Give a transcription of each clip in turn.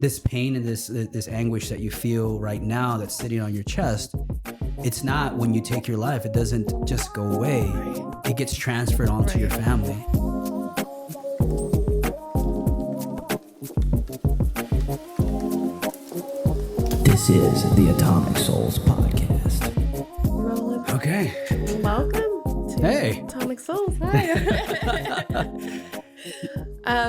this pain and this anguish that you feel right now that's sitting on your chest, it's not when you take your life, it doesn't just go away. It gets transferred onto your family. This is the Atomic Souls Podcast. Okay. Welcome to Atomic Souls. Hi.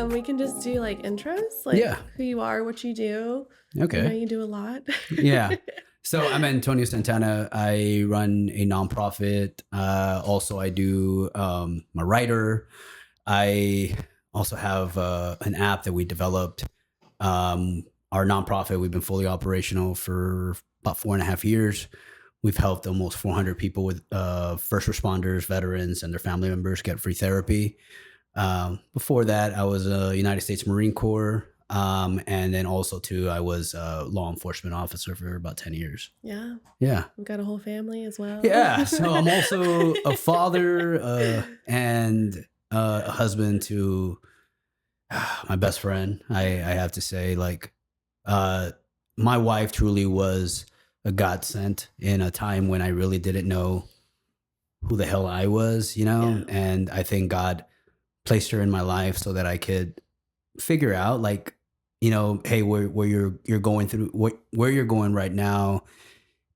We can just do like intros, like who you are, what you do. Okay. I know you do a lot. Yeah. So I'm Antonio Santana. I run a nonprofit. Also, I do. I'm a writer. I also have an app that we developed. Our nonprofit, we've been fully operational for about 4.5 years. We've helped almost 400 people with first responders, veterans, and their family members get free therapy. Before that, I was a United States Marine Corps. And then also too, I was a law enforcement officer for about 10 years. Yeah. Yeah. We've got a whole family as well. Yeah. So I'm also a father and a husband to my best friend. I have to say, like, my wife truly was a godsend in a time when I really didn't know who the hell I was, you know? Yeah. And I think God placed her in my life so that I could figure out, like, you know, hey, where you're going through, where you're going right now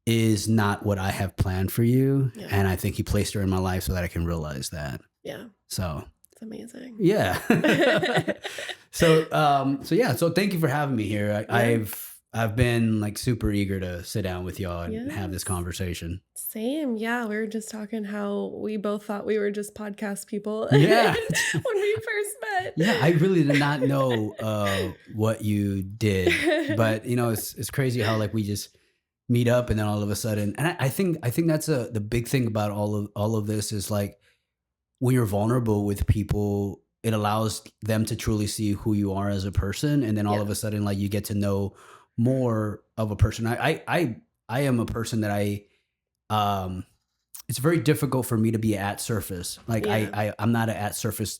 is not what I have planned for you. Yeah. And I think he placed her in my life so that I can realize that. Yeah. So it's amazing. Yeah. So thank you for having me here. I've been like super eager to sit down with y'all and have this conversation. Same. Yeah. We were just talking how we both thought we were just podcast people. Yeah. when we first met. Yeah. I really did not know what you did, but you know, it's crazy how like we just meet up and then all of a sudden, and I think that's the big thing about all of this is like when you're vulnerable with people, it allows them to truly see who you are as a person. And then all of a sudden, like you get to know more of a person. I am a person that it's very difficult for me to be at surface. Like I'm not an at surface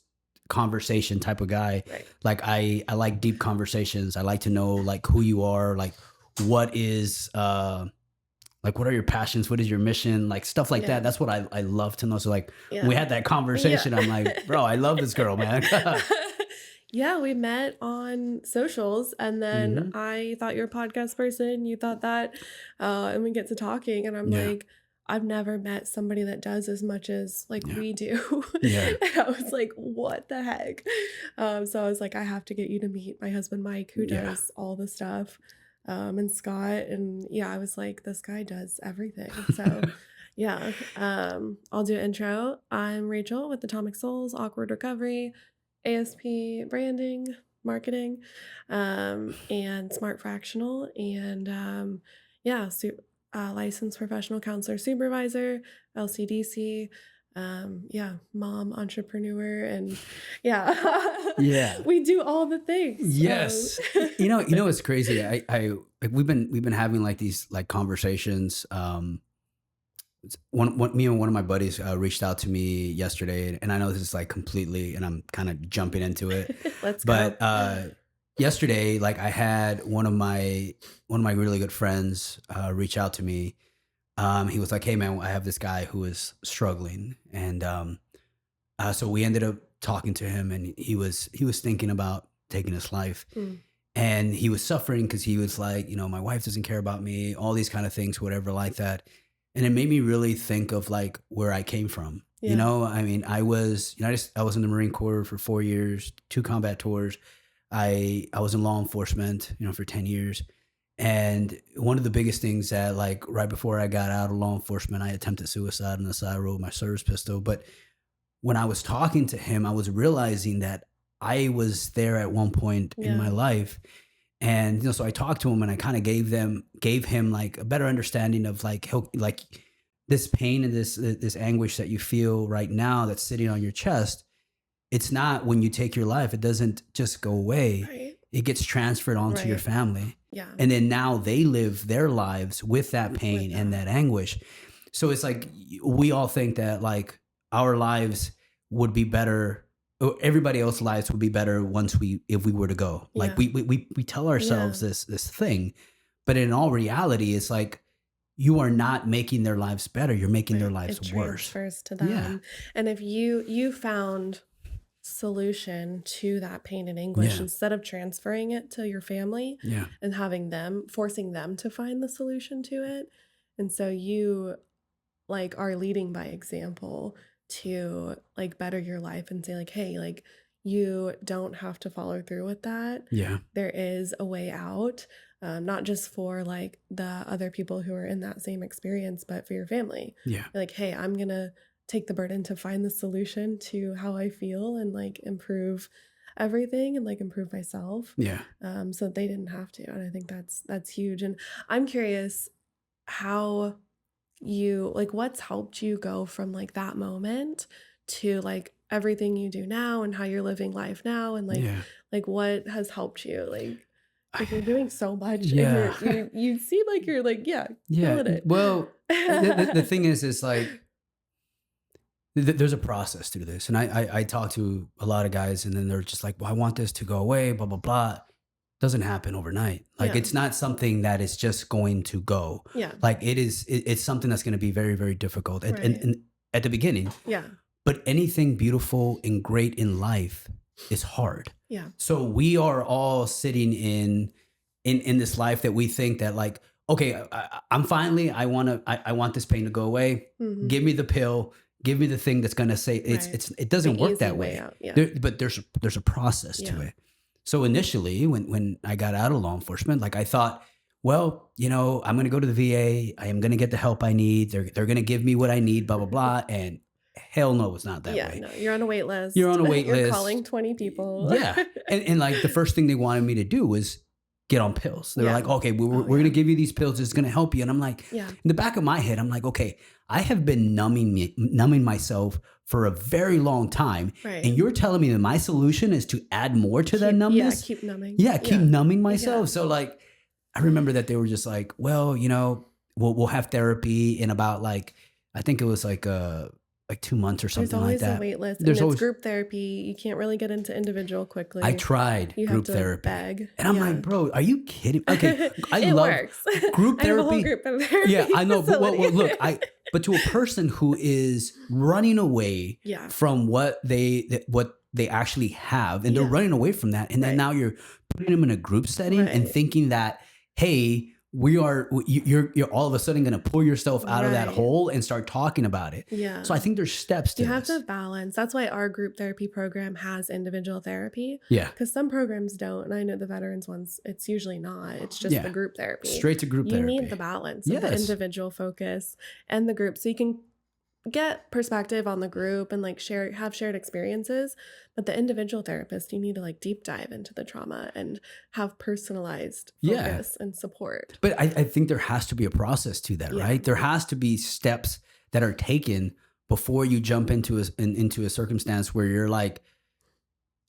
conversation type of guy. Right. Like I like deep conversations. I like to know like who you are, like what is, like, what are your passions? What is your mission? Like stuff like that. That's what I love to know. So like when we had that conversation, I'm like, bro, I love this girl, man. Yeah, we met on socials and then I thought you're a podcast person. You thought that, and we get to talking and I'm like, I've never met somebody that does as much as like we do. Yeah. And I was like, what the heck? So I was like, I have to get you to meet my husband, Mike, who does all the stuff. And Scott, and I was like, this guy does everything. So I'll do an intro. I'm Rachel with Atomic Souls, Awkward Recovery, ASP branding, marketing, and Smart Fractional, and licensed professional counselor supervisor, LCDC, mom, entrepreneur, and we do all the things. Yes. you know it's crazy. We've been having like these like conversations. Me and one of my buddies reached out to me yesterday, and I know this is like completely, and I'm kind of jumping into it. Let's go. But yesterday, like I had one of my really good friends reach out to me. He was like, hey man, I have this guy who is struggling. And so we ended up talking to him, and he was thinking about taking his life. And he was suffering because he was like, you know, my wife doesn't care about me, all these kind of things, whatever like that. And it made me really think of like where I came from. You know, I mean, I was in the Marine Corps for 4 years, 2 combat tours. I was in law enforcement, you know, for 10 years. And one of the biggest things that like right before I got out of law enforcement, I attempted suicide on the side road with my service pistol. But when I was talking to him, I was realizing that I was there at one point in my life. And, you know, so I talked to him and I kind of gave him like a better understanding of like this pain and this anguish that you feel right now that's sitting on your chest. It's not when you take your life, it doesn't just go away. Right. It gets transferred onto your family. Yeah. And then now they live their lives with that pain and that anguish. So it's like we all think that like our lives would be better everybody else's lives would be better if we were to go. Like we tell ourselves this thing, but in all reality, it's like you are not making their lives better. You're making their lives worse. Transfers to them. Yeah. And if you found solution to that pain and anguish instead of transferring it to your family and forcing them to find the solution to it. And so you like are leading by example to like better your life and say like, hey, like you don't have to follow through with that. Yeah. There is a way out, not just for like the other people who are in that same experience, but for your family. Yeah. Like, hey, I'm going to take the burden to find the solution to how I feel and like improve everything and like improve myself. Yeah. So they didn't have to. And I think that's huge. And I'm curious how you like what's helped you go from like that moment to like everything you do now and how you're living life now and like what has helped you like you're doing so much and you seem like you're like killing it. Well the thing is like there's a process through this, and I talk to a lot of guys and then they're just like, well, I want this to go away, blah blah blah. Doesn't happen overnight. Like it's not something that is just going to go. Yeah. Like it's something that's going to be very, very difficult and at the beginning. Yeah. But anything beautiful and great in life is hard. Yeah. So we are all sitting in this life that we think that like, okay, I'm finally, I want this pain to go away. Mm-hmm. Give me the pill. Give me the thing that's going to say it doesn't work that way. But there's a process to it. So initially, when I got out of law enforcement, like I thought, well, you know, I'm going to go to the VA. I am going to get the help I need. They're going to give me what I need, blah, blah, blah. And hell no, it's not that way. No, you're on a wait list. You're on a wait list. You're calling 20 people. Yeah. And like the first thing they wanted me to do was get on pills. They're like, okay, we're going to give you these pills. It's going to help you. And I'm like, in the back of my head, I'm like, okay, I have been numbing myself for a very long time. Right. And you're telling me that my solution is to add more to that numbness? Yeah, keep numbing. Yeah, keep numbing myself. Yeah. So like, I remember that they were just like, well, you know, we'll have therapy in about like, I think it was like 2 months or something like that. There's always a wait list. There's always group therapy. You can't really get into individual quickly. I tried group therapy. Beg. And I'm like, bro, are you kidding? Okay, I love works. Group therapy. I have a whole group of therapy. Yeah, I know. But well, look, but to a person who is running away from what they actually have, and they're running away from that, and then now you're putting them in a group setting and thinking that, hey, you're all of a sudden going to pull yourself out of that hole and start talking about it. Yeah. So I think there's steps to You have to balance. That's why our group therapy program has individual therapy. Yeah. Because some programs don't. And I know the veterans ones, it's usually not. It's just the group therapy. Straight to group therapy. You need the balance of the individual focus and the group. So you can get perspective on the group and like have shared experiences, but the individual therapist, you need to like deep dive into the trauma and have personalized focus and support. But I think there has to be a process to that, right? There has to be steps that are taken before you jump into a circumstance where you're like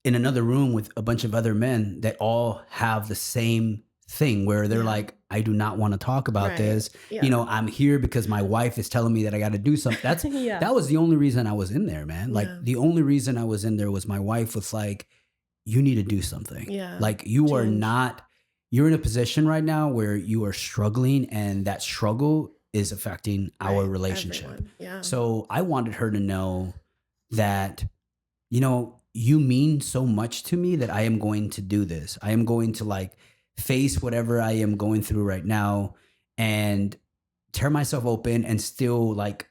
in another room with a bunch of other men that all have the same thing where they're like, I do not want to talk about this. Yeah. You know, I'm here because my wife is telling me that I got to do something. That's that was the only reason I was in there, man. Like the only reason I was in there was my wife was like, you need to do something. Yeah. Like you're in a position right now where you are struggling and that struggle is affecting our relationship. Everyone. Yeah. So I wanted her to know that, you know, you mean so much to me that I am going to do this. I am going to like face whatever I am going through right now and tear myself open and still like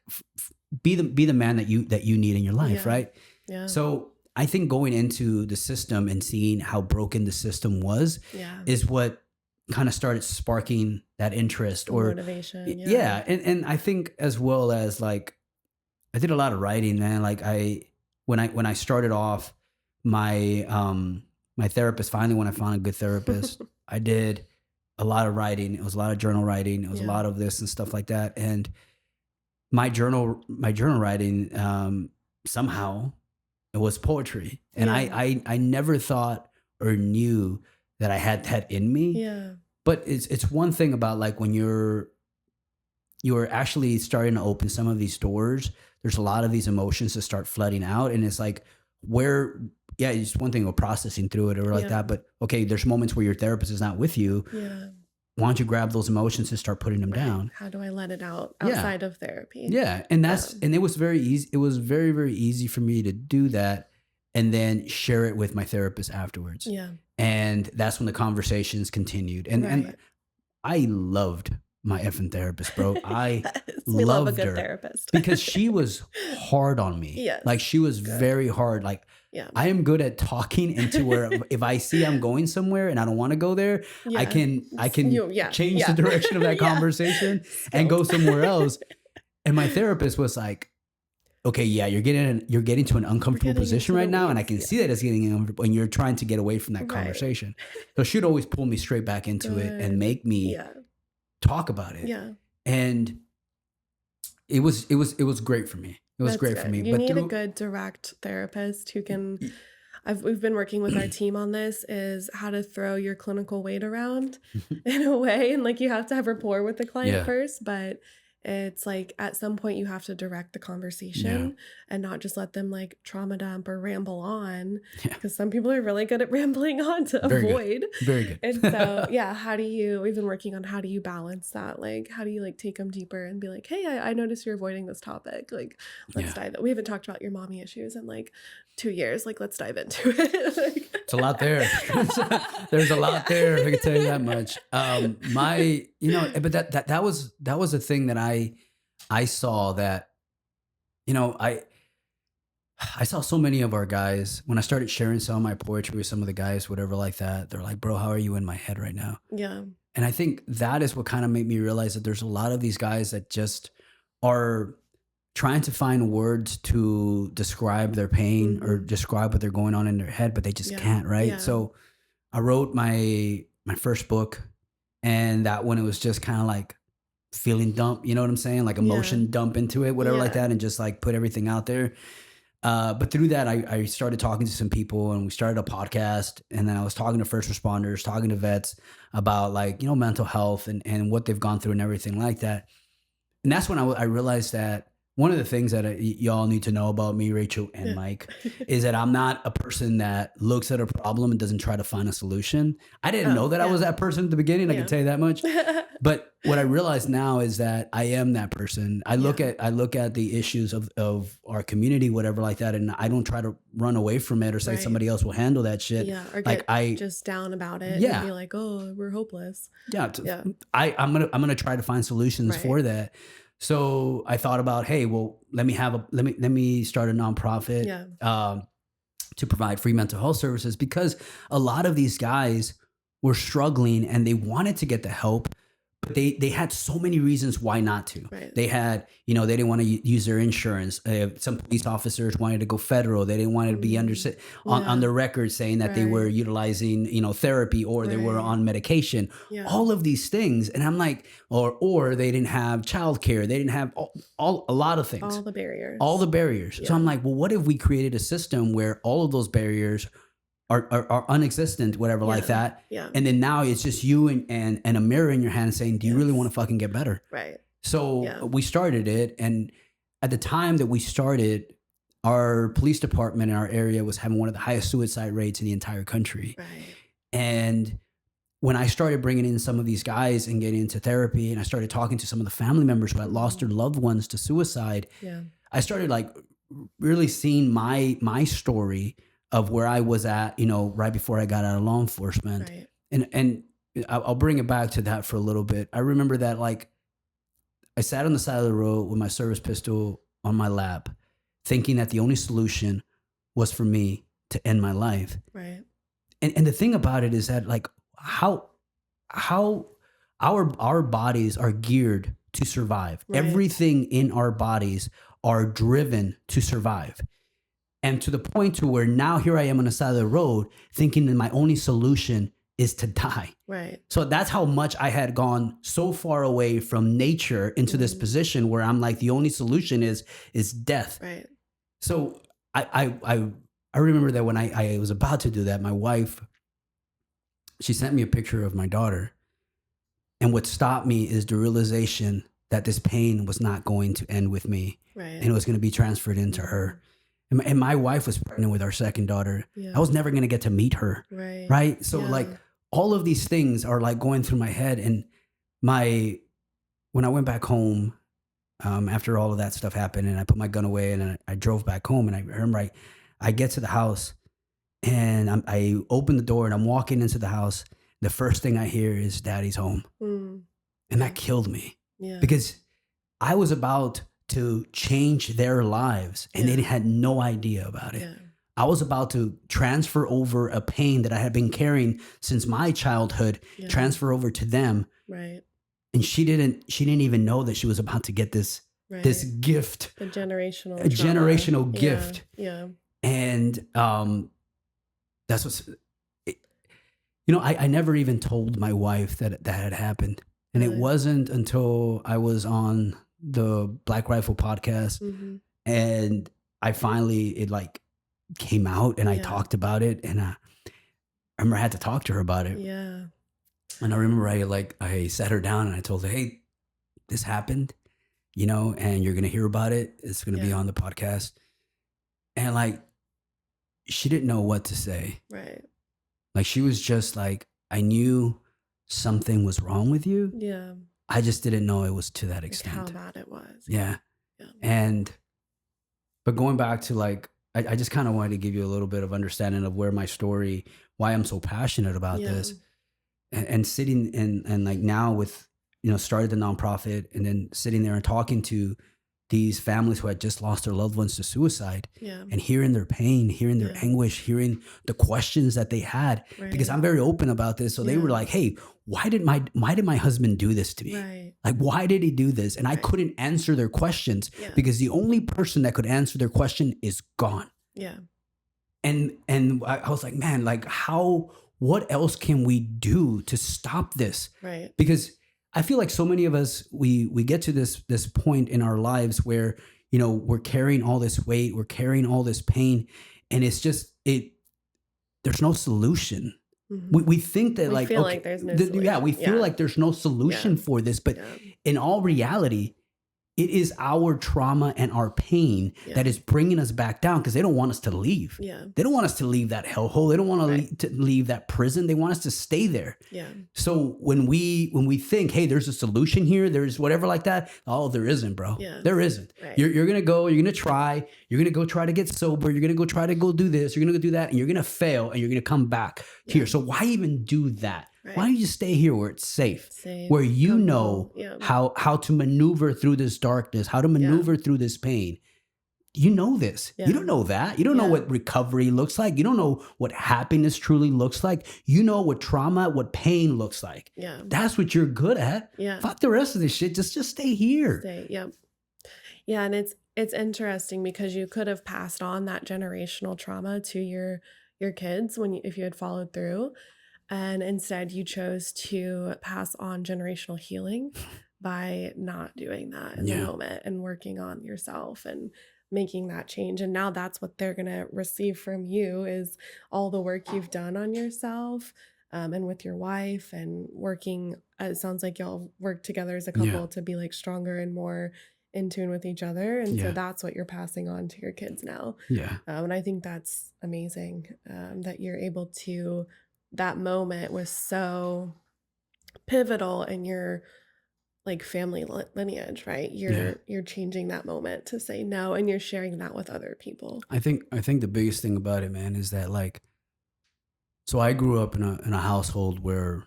be the man that you need in your life, right? Yeah. So I think going into the system and seeing how broken the system was is what kind of started sparking that interest or motivation. Yeah. And I think as well as like I did a lot of writing, man. Like when I started off my therapist, finally when I found a good therapist, I did a lot of writing. It was a lot of journal writing. It was a lot of this and stuff like that. And my journal writing, somehow it was poetry. And I never thought or knew that I had that in me. Yeah. But it's one thing about like when you're actually starting to open some of these doors, there's a lot of these emotions that start flooding out. And it's like, yeah, it's one thing of processing through it or like that, but okay, there's moments where your therapist is not with you. Yeah. Why don't you grab those emotions and start putting them down? How do I let it out outside of therapy? Yeah. And and it was very easy. It was very, very easy for me to do that and then share it with my therapist afterwards. Yeah. And that's when the conversations continued. And I loved my effing therapist, bro. I we love a loved good her therapist because she was hard on me. Yes. Like she was very hard. Like I am good at talking into where if I see I'm going somewhere and I don't want to go there, I can change the direction of that conversation and go somewhere else. And my therapist was like, okay, yeah, you're getting to an uncomfortable position right now. And I can see that it's getting uncomfortable and you're trying to get away from that conversation. So she'd always pull me straight back into it and make me talk about it. Yeah. And it was great for me. It was great for me. You need a good direct therapist who can, we've been working with our team on this, is how to throw your clinical weight around in a way. And like you have to have rapport with the client first, but it's like at some point you have to direct the conversation and not just let them like trauma dump or ramble on, because some people are really good at rambling on to avoid. Very good. And so, we've been working on how do you balance that? Like, how do you like take them deeper and be like, hey, I noticed you're avoiding this topic. Like, let's dive in. We haven't talked about your mommy issues in like 2 years. Like, let's dive into it. Like, it's a lot there. There's a lot there. I can tell you that much. But that was a thing that I saw that, I saw so many of our guys when I started sharing some of my poetry with some of the guys, whatever like that. They're like, bro, how are you in my head right now? Yeah. And I think that is what kind of made me realize that there's a lot of these guys that just are trying to find words to describe their pain or describe what they're going on in their head, but they just can't, right? Yeah. So I wrote my first book, and that one, it was just kind of like feeling dump, you know what I'm saying? Like emotion dump into it, whatever like that, and just like put everything out there. But through that, I started talking to some people, and we started a podcast, and then I was talking to first responders, talking to vets about like, mental health and what they've gone through and everything like that. And that's when I realized that one of the things that y'all need to know about me, Rachel and Mike, is that I'm not a person that looks at a problem and doesn't try to find a solution. I didn't know that I was that person at the beginning. I can tell you that much. But what I realize now is that I am that person. I look at the issues of our community, whatever like that, and I don't try to run away from it or say somebody else will handle that shit. Yeah, or get just down about it. And be like, oh, we're hopeless. I'm gonna try to find solutions for that. So I thought about, hey, well, let me start a nonprofit to provide free mental health services, because a lot of these guys were struggling and they wanted to get the help, but they had so many reasons why not to. Right. They had, they didn't want to use their insurance. Some police officers wanted to go federal. They didn't want to be on the record saying that they were utilizing, therapy, or they were on medication. Yeah. All of these things, and I'm like, or they didn't have childcare. They didn't have a lot of things. All the barriers. Yeah. So I'm like, well, what if we created a system where all of those barriers are unexistent, whatever like that. Yeah. And then now it's just you and a mirror in your hand saying, do you really want to fucking get better? Right. So we started it. And at the time that we started, our police department in our area was having one of the highest suicide rates in the entire country. Right. And when I started bringing in some of these guys and getting into therapy, and I started talking to some of the family members who had lost their loved ones to suicide, I started like really seeing my story of where I was at, right before I got out of law enforcement. Right. And I'll bring it back to that for a little bit. I remember that, like, I sat on the side of the road with my service pistol on my lap, thinking that the only solution was for me to end my life. Right. And the thing about it is that, like, how our bodies are geared to survive. Right. Everything in our bodies are driven to survive. And to the point to where now here I am on the side of the road thinking that my only solution is to die. Right. So that's how much I had gone so far away from nature into this position where I'm like, the only solution is death. Right. So I remember that when I was about to do that, my wife, she sent me a picture of my daughter. And what stopped me is the realization that this pain was not going to end with me. Right. And it was going to be transferred into her. And my wife was pregnant with our second daughter. Yeah. I was never going to get to meet her. Right. So like all of these things are like going through my head. And when I went back home, after all of that stuff happened, and I put my gun away and I drove back home, and I remember I get to the house and I open the door and I'm walking into the house. The first thing I hear is Daddy's home. And that killed me because I was about to change their lives and they had no idea about it. I was about to transfer over a pain that I had been carrying since my childhood, transfer over to them. Right. And she didn't even know that she was about to get this gift, a generational gift. Yeah. And that's what's, I never even told my wife that had happened. And it wasn't until I was on the Black Rifle podcast and I finally, it like came out and I talked about it, and I remember I had to talk to her about it. Yeah. And I remember I sat her down and I told her, hey, this happened, and you're going to hear about it. It's going to be on the podcast. And like, she didn't know what to say. Right. Like, she was just like, I knew something was wrong with you. Yeah. I just didn't know it was to that extent. How bad it was. Yeah. But going back to like, I just kind of wanted to give you a little bit of understanding of where my story, why I'm so passionate about this. And sitting and like now with, started the nonprofit and then sitting there and talking to these families who had just lost their loved ones to suicide and hearing their pain, hearing their anguish, hearing the questions that they had, because I'm very open about this. So they were like, hey, why did my husband do this to me? Right. Like, why did he do this? And I couldn't answer their questions because the only person that could answer their question is gone. Yeah. And I was like, man, like what else can we do to stop this? Right. Because I feel like so many of us, we get to this point in our lives where, we're carrying all this weight, we're carrying all this pain, and it's just, there's no solution. We think that we feel like there's no solution. We feel like there's no solution for this, but in all reality, it is our trauma and our pain that is bringing us back down, because they don't want us to leave. Yeah. They don't want us to leave that hellhole. They don't want to leave that prison. They want us to stay there. Yeah. So when we think, hey, there's a solution here, there's whatever like that. Oh, there isn't, bro. Yeah. There isn't. Right. You're going to go, you're going to try, you're going to go try to get sober. You're going to go try to go do this. You're going to go do that. And you're going to fail and you're going to come back here. So why even do that? Right. Why don't you stay here where it's safe. Where you know how to maneuver through this darkness, how to maneuver through this pain. You know this. You don't know that. You don't know what recovery looks like. You don't know what happiness truly looks like. You know what trauma, what pain looks like. Yeah. That's what you're good at. Yeah. Fuck the rest of this shit. Just stay here. Yeah, and it's interesting because you could have passed on that generational trauma to your kids if you had followed through. And instead you chose to pass on generational healing by not doing that in the moment and working on yourself and making that change. And now that's what they're going to receive from you, is all the work you've done on yourself and with your wife, and working. It sounds like y'all work together as a couple to be like stronger and more in tune with each other. And so that's what you're passing on to your kids now. Yeah. And I think that's amazing that you're able to. That moment was so pivotal in your like family lineage, right? You're changing that moment to say no, and you're sharing that with other people. I think the biggest thing about it, man, is that like, so I grew up in a household where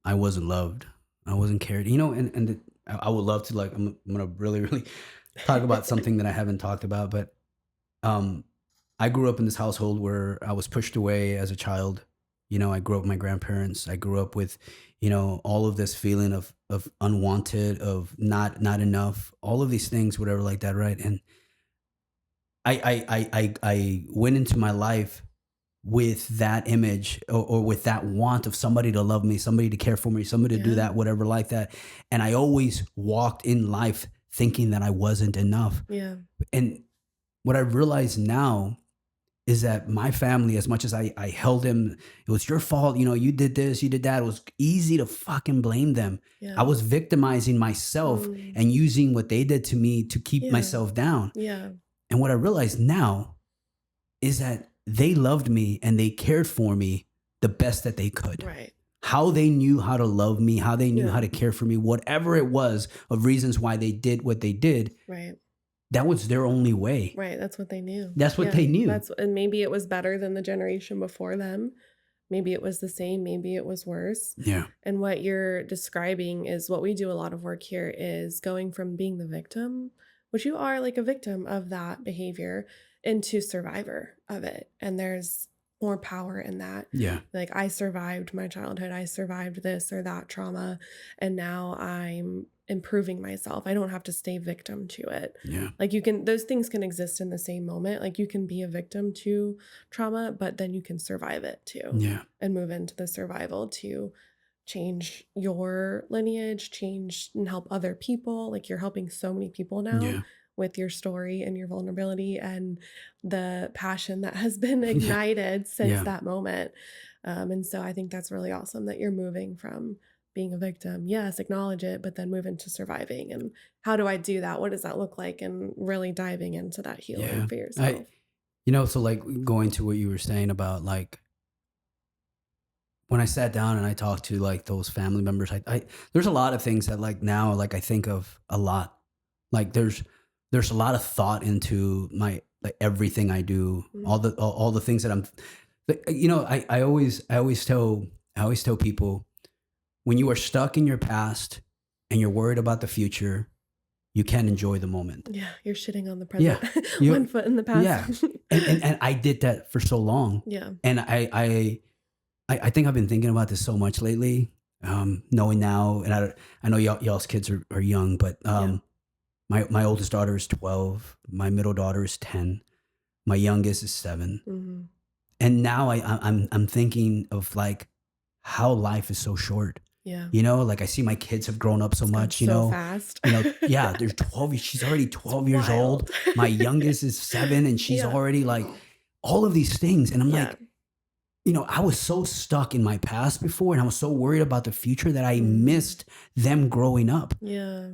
I wasn't loved, I wasn't cared, and I would love to, like, I'm gonna really, really talk about something that I haven't talked about, but I grew up in this household where I was pushed away as a child. I grew up with my grandparents. I grew up with, all of this feeling of unwanted, of not enough, all of these things, whatever like that, right? And I went into my life with that image or with that want of somebody to love me, somebody to care for me, somebody to do that, whatever like that. And I always walked in life thinking that I wasn't enough. Yeah. And what I realize now is that my family, as much as I held him, it was your fault, you did this, you did that. It was easy to fucking blame them. Yeah. I was victimizing myself and using what they did to me to keep myself down. Yeah. And what I realize now is that they loved me and they cared for me the best that they could. Right. How they knew how to love me, how they knew how to care for me, whatever it was of reasons why they did what they did. Right. That was their only way. Right. That's what they knew. That's what they knew. And maybe it was better than the generation before them. Maybe it was the same. Maybe it was worse. Yeah. And what you're describing is what we do a lot of work here is going from being the victim, which you are like a victim of that behavior, into survivor of it. And there's more power in that. Yeah. Like, I survived my childhood. I survived this or that trauma. And now I'm improving myself. I don't have to stay victim to it. Yeah. Like, those things can exist in the same moment. Like, you can be a victim to trauma, but then you can survive it too. Yeah. And move into the survival to change your lineage, change and help other people. Like, you're helping so many people now with your story and your vulnerability and the passion that has been ignited since that moment. And so I think that's really awesome that you're moving from being a victim. Yes, acknowledge it, but then move into surviving. And how do I do that? What does that look like? And really diving into that healing for yourself. So like going to what you were saying about like, when I sat down and I talked to like those family members, I there's a lot of things that like now, like I think of a lot. Like there's a lot of thought into my, like everything I do, all the things that I'm, I always tell people, when you are stuck in your past and you're worried about the future, you can't enjoy the moment. Yeah. You're shitting on the present. Yeah. 1 foot in the past. Yeah. And I did that for so long. Yeah. And I think I've been thinking about this so much lately, knowing now, and I know y'all's kids are young, but my oldest daughter is 12, my middle daughter is 10, my youngest is 7, and now I'm thinking of like how life is so short. Yeah, like I see my kids have grown up so much. So fast. Yeah, they're 12. She's already 12 years old. My youngest is 7, and she's already like all of these things, and I'm like, I was so stuck in my past before, and I was so worried about the future that I missed them growing up. Yeah.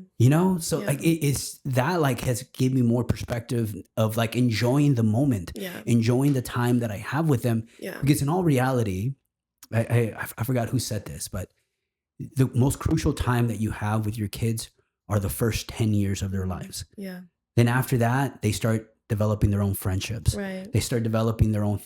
So like it's that like has given me more perspective of like enjoying the moment, enjoying the time that I have with them. Yeah. Because in all reality, I forgot who said this, but the most crucial time that you have with your kids are the first 10 years of their lives. Yeah. Then after that, they start developing their own friendships. Right. They start developing their own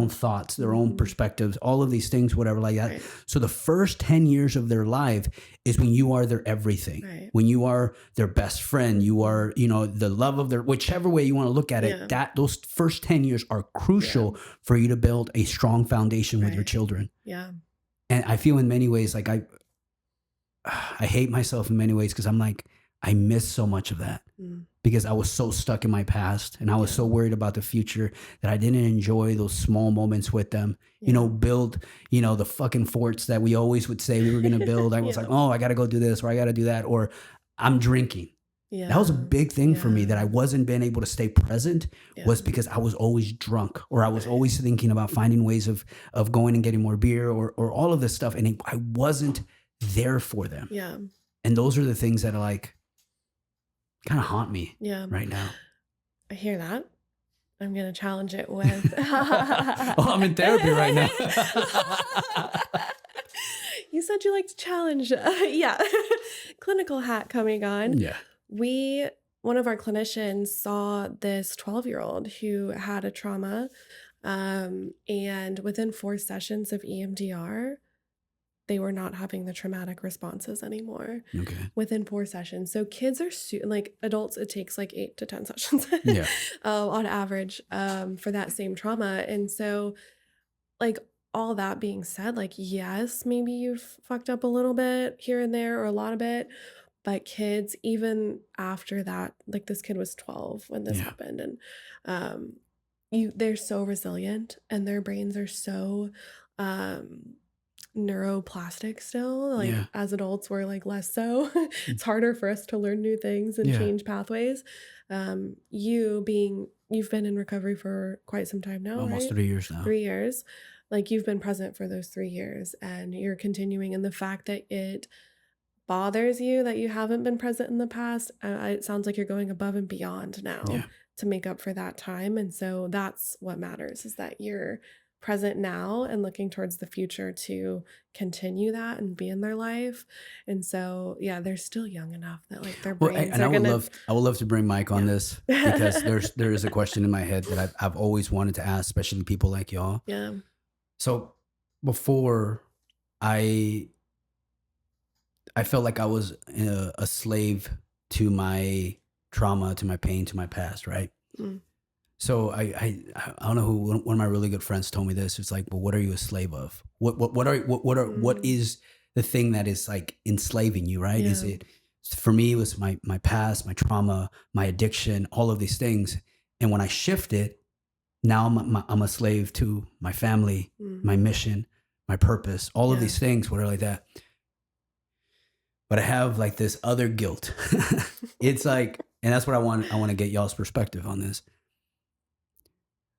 thoughts, their own perspectives, all of these things, whatever like that. Right. So the first 10 years of their life is when you are their everything, when you are their best friend, you are, the love of their, whichever way you want to look at it, that those first 10 years are crucial for you to build a strong foundation with your children. Yeah. And I feel in many ways, like I hate myself in many ways because I'm like, I miss so much of that because I was so stuck in my past and I was so worried about the future that I didn't enjoy those small moments with them, build, the fucking forts that we always would say we were going to build. I was like, oh, I got to go do this, or I got to do that, or I'm drinking. Yeah. That was a big thing for me that I wasn't being able to stay present was because I was always drunk, or I was always thinking about finding ways of going and getting more beer or all of this stuff. And I wasn't there for them. Yeah. And those are the things that are like, kind of haunt me right now. I hear that. I'm going to challenge it with... I'm in therapy right now. You said you like to challenge. Clinical hat coming on. Yeah. One of our clinicians saw this 12-year-old who had a trauma, and within 4 sessions of EMDR, they were not having the traumatic responses anymore. Okay. Within 4 sessions. So kids are like adults, it takes like 8 to 10 sessions on average for that same trauma. And so like all that being said, like, yes, maybe you've fucked up a little bit here and there or a lot of it, but kids, even after that, like this kid was 12 when this happened, and they're so resilient and their brains are so neuroplastic still. Like as adults, we're like less so. It's harder for us to learn new things and change pathways. You've been in recovery for quite some time now, almost right? 3 years now. 3 years. Like you've been present for those 3 years, and you're continuing. And the fact that it bothers you that you haven't been present in the past, it sounds like you're going above and beyond now to make up for that time. And so that's what matters, is that you're present now and looking towards the future to continue that and be in their life. And so, yeah, they're still young enough that like their Well, brains and are I would love to bring Mike on Yeah. this because there is a question in my head that I've always wanted to ask, especially people like y'all. Yeah. So before I felt like I was a slave to my trauma, to my pain, to my past, right? Mm. So I don't know who, one of my really good friends told me this. It's like, well, what are you a slave of? What is the thing that is like enslaving you, right? Is Yeah. it, for me, it was my past, my trauma, my addiction, all of these things. And when I shifted, now I'm a slave to my family, my mission, my purpose, all of Yeah. these things, whatever like that. But I have like this other guilt. It's like, and that's what I want to get y'all's perspective on this.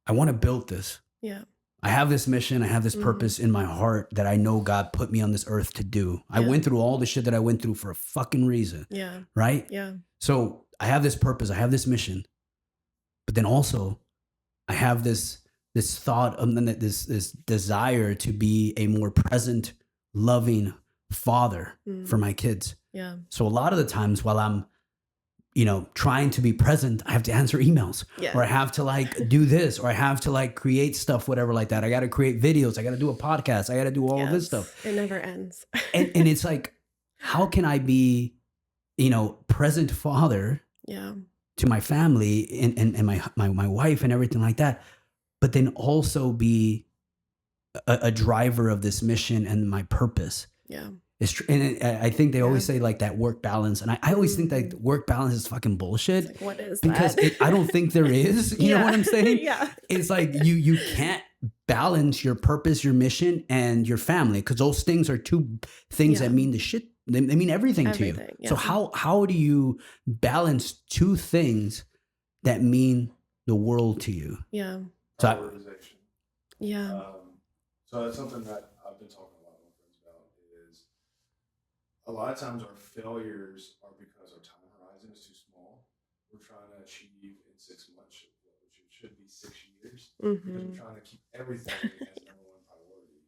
I want to build this. Yeah. I have this mission. I have this purpose in my heart that I know God put me on this earth to do. I Yeah. went through all the shit that I went through for a fucking reason. Yeah. Right? Yeah. So I have this purpose. I have this mission. But then also I have this thought of this desire to be a more present, loving father for my kids. Yeah. So a lot of the times while I'm, trying to be present, I have to answer emails, Yeah. or I have to like do this, or I have to like create stuff, whatever like that. I got to create videos. I got to do a podcast. I got to do all of this stuff. It never ends. and it's like, how can I be, present father Yeah. to my family and my wife and everything like that, but then also be a driver of this mission and my purpose. Yeah. And I think they always say like that work balance. And I always think that work balance is fucking bullshit. Like, what is because that? I don't think there is. You know what I'm saying? Yeah. It's like you can't balance your purpose, your mission, and your family, because those things are two things that mean the shit. They mean everything to you. Yeah. So how do you balance two things that mean the world to you? Yeah. So Prioritization. Yeah. So that's something that I've been talking a lot with my friends about, is a lot of times our failures are because our time horizon is too small. We're trying to achieve in 6 months, which should be 6 years, because we're trying to keep everything as number one priority.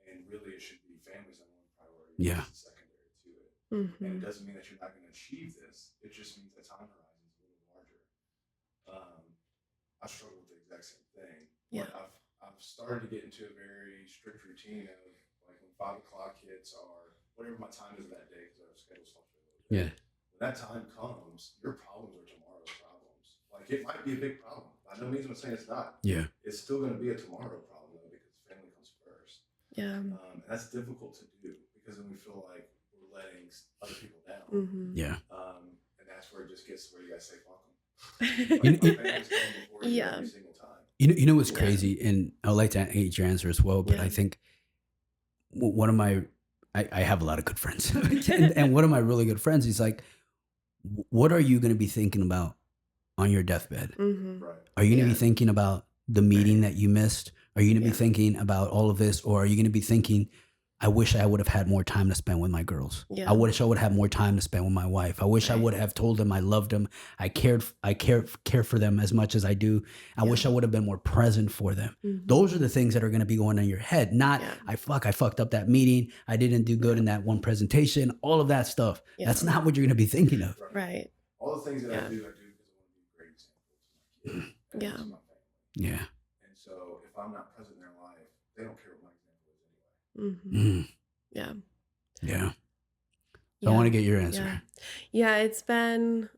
And really it should be family's number one priority. Yeah. It's secondary to it. And it doesn't mean that you're not going to achieve this. It just means that time horizon is a little larger. I struggle with the exact same thing. Yeah. But I've started to get into a very strict routine of like when 5 o'clock hits, or whatever my time is that day, because our schedule's fluctuating. yeah. When that time comes, your problems are tomorrow's problems. Like, it might be a big problem. By no means I'm saying it's not. Yeah. It's still going to be a tomorrow problem though, because family comes first. Yeah. And that's difficult to do, because then we feel like we're letting other people down. Yeah. And that's where it just gets where you guys say fuck them. Yeah. Every single time. You know what's crazy, and I would like to get your answer as well, but Yeah. I think one of my, I have a lot of good friends, and one of my really good friends, he's like, what are you going to be thinking about on your deathbed? Right. Are you going to be thinking about the meeting that you missed? Are you going to be Yeah. thinking about all of this? Or are you going to be thinking, I wish I would have had more time to spend with my girls. Yeah. I wish I would have more time to spend with my wife. I wish I would have told them I loved them. I care for them as much as I do. I wish I would have been more present for them. Those are the things that are going to be going on in your head. Not I fucked up that meeting. I didn't do good in that one presentation. All of that stuff. Yeah. That's not what you're going to be thinking of. Right. All the things that I do because I want to be a great example to my kids. And Yeah. to my family. Yeah. And so if I'm not present in their life, they don't care what my example is anyway. Yeah. Yeah. So I want to get your answer. Yeah, it's been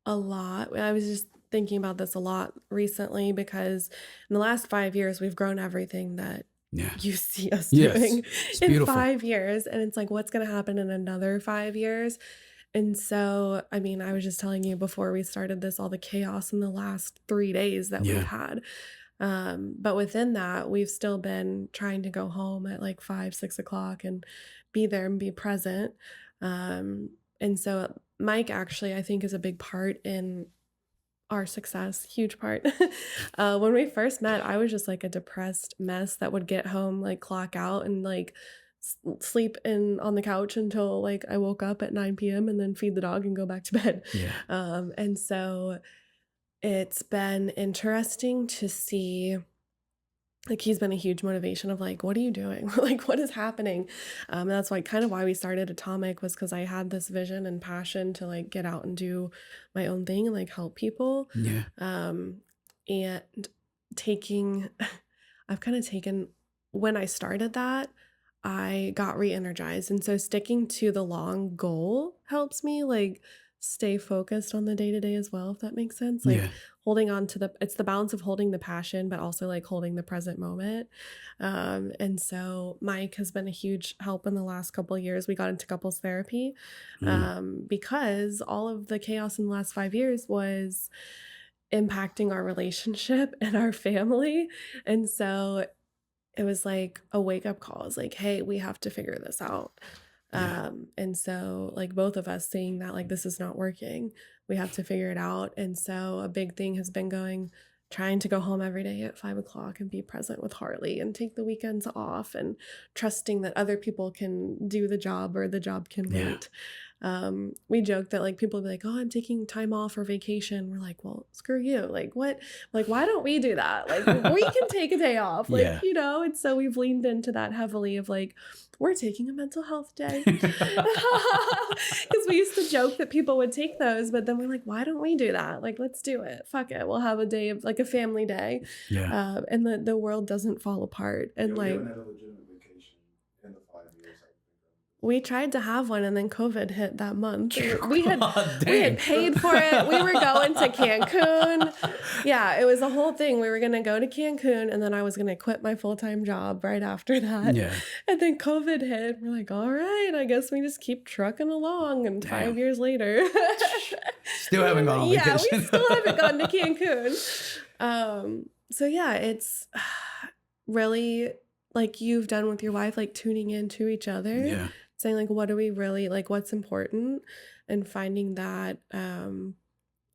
a lot. I was just thinking about this a lot recently, because in the last 5 years, we've grown everything that you see us doing in beautiful. 5 years. And it's like, what's going to happen in another 5 years? And so, I mean, I was just telling you before we started this, all the chaos in the last 3 days that we've had. But within that, we've still been trying to go home at like 5, 6 o'clock and be there and be present. And so Mike actually, I think, is a big part in our success, huge part. When we first met, I was just like a depressed mess that would get home, like clock out and like sleep on the couch until like I woke up at 9 p.m. and then feed the dog and go back to bed. Yeah. And so it's been interesting to see, like, he's been a huge motivation of like, what are you doing? Like, what is happening? And that's why kind of why we started Atomic, was because I had this vision and passion to like get out and do my own thing and like help people. Yeah. And taking, I've kind of taken, when I started that, I got re-energized. And so sticking to the long goal helps me like stay focused on the day to day as well, if that makes sense. Like Yeah. holding on to it's the balance of holding the passion, but also like holding the present moment. And so Mike has been a huge help in the last couple of years. We got into couples therapy because all of the chaos in the last 5 years was impacting our relationship and our family. And so it was like a wake up call. It's like, hey, we have to figure this out. Yeah. And so like both of us seeing that like this is not working, we have to figure it out. And so a big thing has been trying to go home every day at 5 o'clock and be present with Harley and take the weekends off and trusting that other people can do the job or the job can wait. We joke that like people will be like, oh, I'm taking time off or vacation. We're like, well, screw you. Like what? Like, why don't we do that? Like we can take a day off, like, Yeah. you know? And so we've leaned into that heavily of like, we're taking a mental health day. Because we used to joke that people would take those, but then we're like, why don't we do that? Like, let's do it. Fuck it. We'll have a day of like a family day. Yeah. And the world doesn't fall apart. And We like, haven't had a legitimate vacation in the 5 years. I think. we tried to have one and then COVID hit that month. We had Dang. paid for it. We were going to Cancun. Yeah, it was a whole thing. We were going to go to Cancun and then I was going to quit my full-time job right after that. Yeah. And then COVID hit. We're like, all right, I guess we just keep trucking along. And Damn. 5 years later. Still haven't gone on Yeah, vacation. we still haven't gone to Cancun. So yeah, it's really like you've done with your wife, like tuning into each other. Yeah. Saying like, what do we really like, what's important, and finding that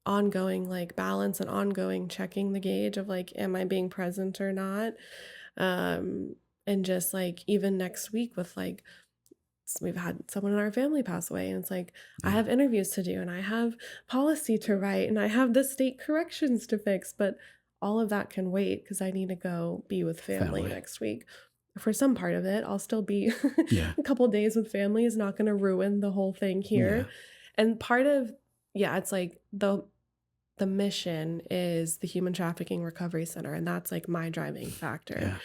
ongoing like balance and ongoing checking the gauge of like, am I being present or not? And just like even next week with like, we've had someone in our family pass away and it's like, I have interviews to do and I have policy to write and I have the state corrections to fix, but all of that can wait because I need to go be with family next week. For some part of it, I'll still be a couple of days with family is not going to ruin the whole thing here. Yeah. And part of, it's like the mission is the Human Trafficking Recovery Center. And that's like my driving factor. Yeah.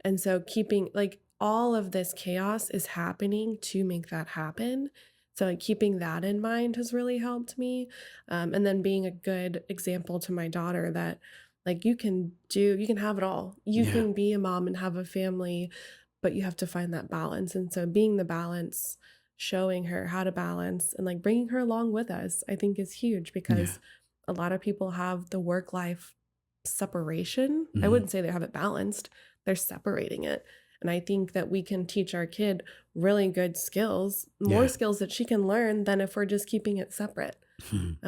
And so keeping like all of this chaos is happening to make that happen. So like keeping that in mind has really helped me. And then being a good example to my daughter that like you can have it all. You can be a mom and have a family, but you have to find that balance. And so being the balance, showing her how to balance and like bringing her along with us, I think is huge because a lot of people have the work-life separation. I wouldn't say they have it balanced. They're separating it. And I think that we can teach our kid really good skills, more skills that she can learn than if we're just keeping it separate. You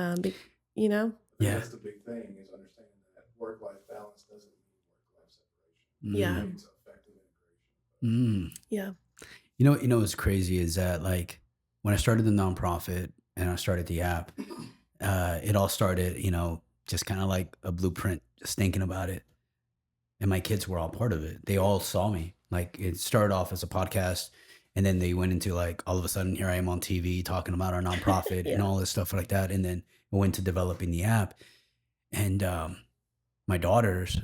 know? Yeah. That's the big thing is understanding that work-life balance doesn't mean work-life separation. Yeah. It means effective integration. Yeah. You know what's crazy is that like when I started the nonprofit and I started the app, it all started, just kind of like a blueprint, just thinking about it. And my kids were all part of it. They all saw me. Like it started off as a podcast and then they went into like, all of a sudden here I am on TV talking about our nonprofit and all this stuff like that. And then I went to developing the app and my daughters,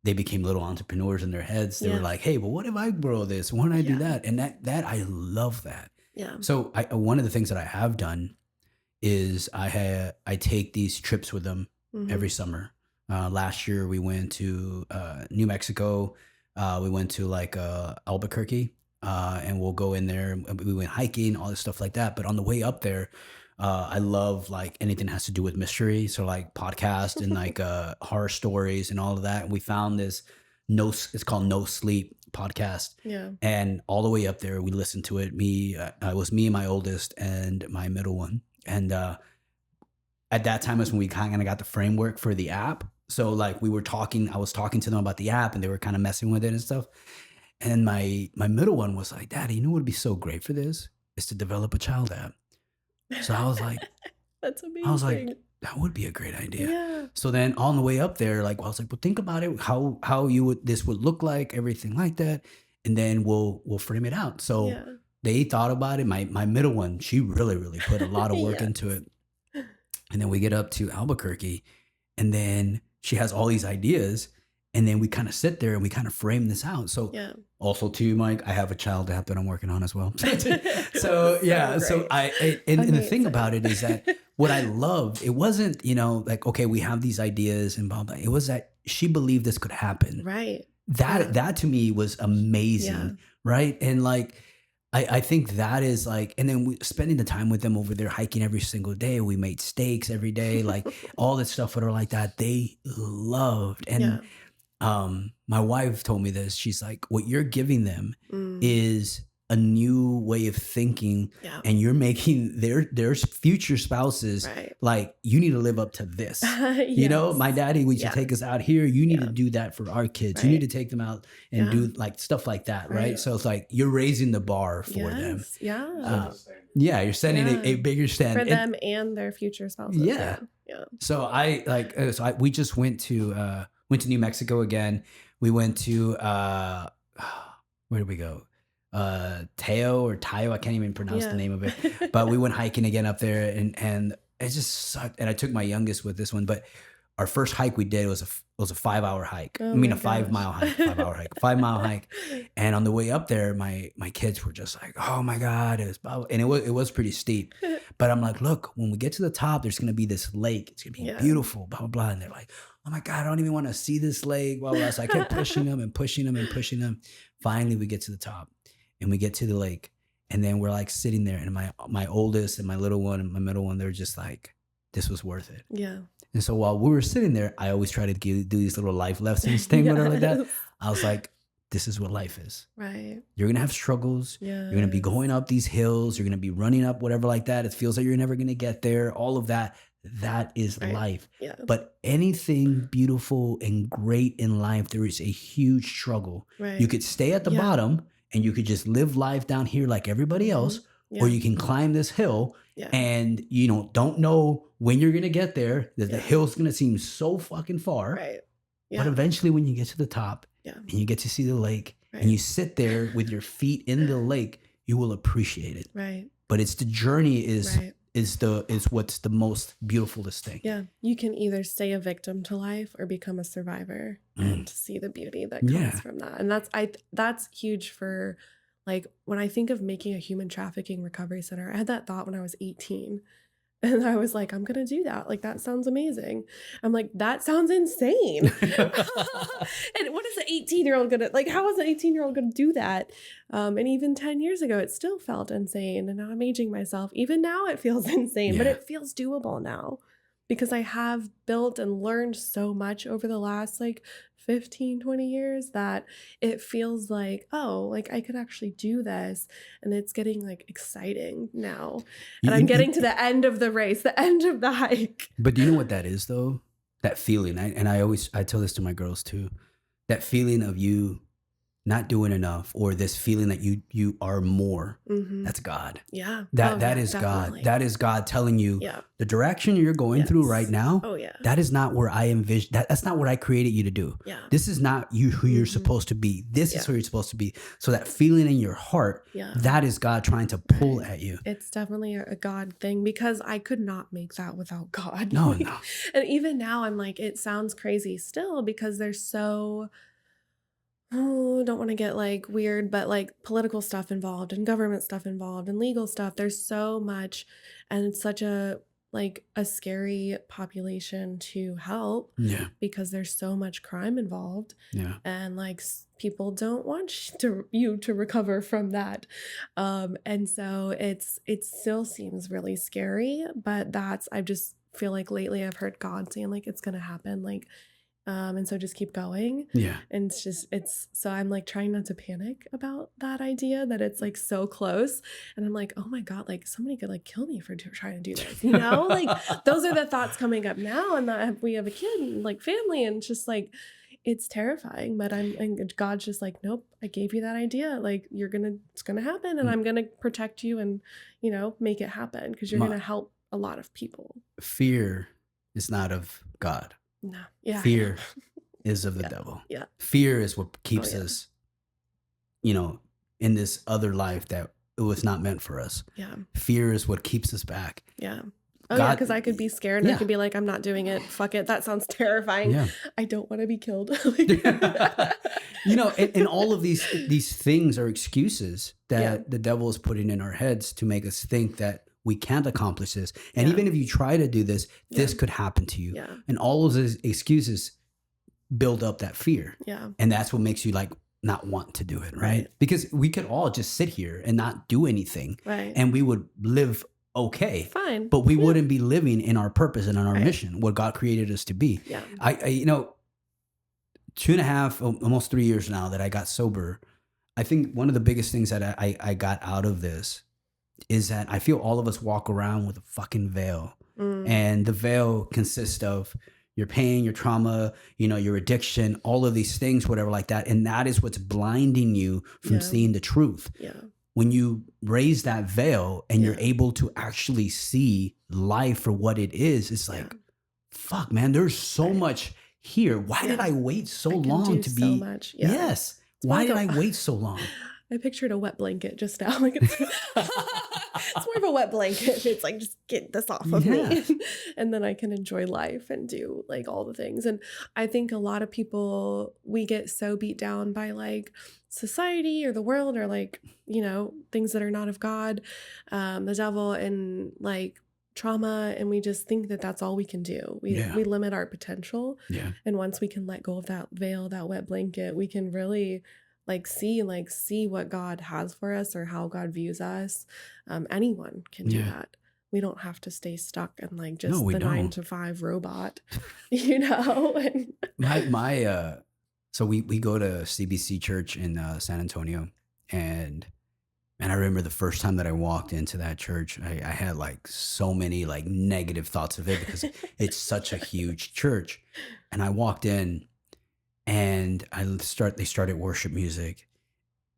they became little entrepreneurs in their heads. They were like, hey, well, what if I grow this? Why don't I do that? And that I love that. Yeah. So one of the things that I have done is I take these trips with them every summer. Last year we went to New Mexico. We went to like Albuquerque and we'll go in there. We went hiking, all this stuff like that. But on the way up there, I love like anything that has to do with mystery. So like podcast and like horror stories and all of that. And we found this it's called No Sleep podcast. Yeah. And all the way up there, we listened to it. It was me and my oldest and my middle one. And at that time was when we kind of got the framework for the app. So like I was talking to them about the app and they were kind of messing with it and stuff. And my middle one was like, Daddy, you know what would be so great for this is to develop a child app. So I was like, that's amazing. I was like, That would be a great idea. Yeah. So then on the way up there, like, I was like, well, think about it, how this would look like, everything like that. And then we'll frame it out. So Yeah. they thought about it. My middle one, she really, really put a lot of work Yes. into it. And then we get up to Albuquerque, and then she has all these ideas. And then we kind of sit there and we kind of frame this out. So Yeah. also too, Mike, I have a child app that I'm working on as well. So yeah, so great. and the thing Amazing. about it is that what I loved, it wasn't, you know, like, okay, we have these ideas and blah, blah. It was that she believed this could happen. Right. That to me was amazing. Yeah. Right. And like, I think that is like, and then we spending the time with them over there, hiking every single day. We made steaks every day, like all this stuff with her like that. They loved. And Yeah. my wife told me this. She's like, what you're giving them Mm. is a new way of thinking, Yeah. and you're making their future spouses Right. like, you need to live up to this. You know, Yes. my daddy would Yeah. take us out here. You need Yeah. to do that for our kids. You need Right. to take them out and Yeah. do like stuff like that, right? Right. So it's like you're raising the bar for them. Yes. Yeah. Uh, Yeah, you're setting Yeah. a bigger For standard. them and their future spouses. Yeah. Yeah. So we just went to New Mexico again. We went to where did we go? Tayo, I can't even pronounce the name of it. But we went hiking again up there, and it just sucked. And I took my youngest with this one, but our first hike we did was a 5-hour hike. Oh I mean, my a 5-mile hike, 5-hour hike, 5-mile hike. And on the way up there, my kids were just like, "Oh my God!" And it was pretty steep. But I'm like, "Look, when we get to the top, there's gonna be this lake. It's gonna be Yeah. beautiful." Blah blah blah. And they're like, "Oh my God, I don't even want to see this lake." Blah blah. So I kept pushing them and pushing them and pushing them. Finally, we get to the top, and we get to the lake, and then we're like sitting there, and my oldest and my little one and my middle one, they're just like, "This was worth it." Yeah. And so while we were sitting there, I always try to do these little life lessons thing with her like that. Yes. I was like, this is what life is. Right. You're going to have struggles. Yeah. You're going to be going up these hills. You're going to be running up whatever like that. It feels like you're never going to get there. All of that. That is Right. life. Yeah. But anything beautiful and great in life, there is a huge struggle. Right. You could stay at the Yeah. bottom and you could just live life down here like everybody else, Yeah. or you can climb this hill Yeah. and don't know when you're gonna get there. That the Yeah. hill's gonna seem so fucking far. Right. But Yeah. eventually when you get to the top Yeah. and you get to see the lake Right. and you sit there with your feet in the lake, you will appreciate it. Right. But it's the journey is Right. is what's the most beautifulest thing. Yeah. You can either stay a victim to life or become a survivor and see the beauty that comes Yeah. from that. And that's huge for, like, when I think of making a human trafficking recovery center. I had that thought when I was 18. And I was like, I'm going to do that. Like, that sounds amazing. I'm like, that sounds insane. And what is an 18-year-old going to, like, how is an 18-year-old going to do that? And even 10 years ago, it still felt insane. And now I'm aging myself. Even now it feels insane, but Yeah. it feels doable now because I have built and learned so much over the last, like, 15, 20 years that it feels like, oh, like I could actually do this. And it's getting like exciting now. And I'm getting to the end of the race, the end of the hike. But do you know what that is though? That feeling. I tell this to my girls too. That feeling of you not doing enough, or this feeling that you are more. Mhm. That's God. Yeah. That Oh, that yeah, is definitely. God. That is God telling you Yeah. the direction you're going through Yes. right now. Oh, yeah. That is not where I envision. That's not what I created you to do. Yeah. This is not you who you're Mhm. supposed to be. This Yeah. is who you're supposed to be. So that feeling in your heart, Yeah. that is God trying to pull Right. at you. It's definitely a God thing because I could not make that without God. No, Like, no. And even now I'm like, it sounds crazy still because there's so, don't want to get like weird, but like political stuff involved and government stuff involved and legal stuff. There's so much, and it's such a scary population to help Yeah. because there's so much crime involved. Yeah. And like people don't want you to recover from that, and so it still seems really scary, but I just feel like lately I've heard God saying like it's gonna happen, like, and so just keep going. Yeah. And so I'm like trying not to panic about that idea that it's like so close, and I'm like, oh my God, like somebody could like kill me for trying to do this, like those are the thoughts coming up now, and that we have a kid and like family, and it's just like it's terrifying, but and God's just like, nope, I gave you that idea, like it's gonna happen, and I'm gonna protect you and make it happen because you're gonna help a lot of people. Fear is not of God. No. Yeah. Fear is of the Yeah. devil. Yeah. Fear is what keeps yeah. us, in this other life that it was not meant for us. Yeah. Fear is what keeps us back. Yeah. Oh, yeah, because I could be scared and I Yeah. could be like, I'm not doing it. Fuck it. That sounds terrifying. Yeah. I don't want to be killed. And all of these things are excuses that Yeah. the devil is putting in our heads to make us think that we can't accomplish this. And Yeah. even if you try to do this, this Yeah. could happen to you. Yeah. And all of those excuses build up that fear. Yeah. And that's what makes you like not want to do it, right? Right. Because we could all just sit here and not do anything Right. and we would live okay. Fine. But we Yeah. wouldn't be living in our purpose and in our Right. mission, what God created us to be. Yeah. I 2.5, almost 3 years now that I got sober, I think one of the biggest things that I got out of this is that I feel all of us walk around with a fucking veil. Mm. And the veil consists of your pain, your trauma, your addiction, all of these things, whatever like that. And that is what's blinding you from Yeah. seeing the truth. Yeah. When you raise that veil and you're Yeah. able to actually see life for what it is, it's like, Yeah. fuck, man, there's so Right. much here. Why did Yeah. I wait so I can long do to so be? much. Yeah. Yes. It's Why more did of I wait so long? I pictured a wet blanket just now. Like it's more of a wet blanket. It's like, just get this off of Yeah. me. And then I can enjoy life and do like all the things. And I think a lot of people, we get so beat down by like society or the world or like, things that are not of God, the devil and like trauma. And we just think that that's all we can do. We limit our potential. Yeah. And once we can let go of that veil, that wet blanket, we can really see what God has for us or how God views us. Anyone can do that. We don't have to stay stuck in like just the 9-to-5 robot, And So we go to CBC Church in San Antonio, and I remember the first time that I walked into that church, I had like so many like negative thoughts of it because it's such a huge church, and I walked in. And they started worship music,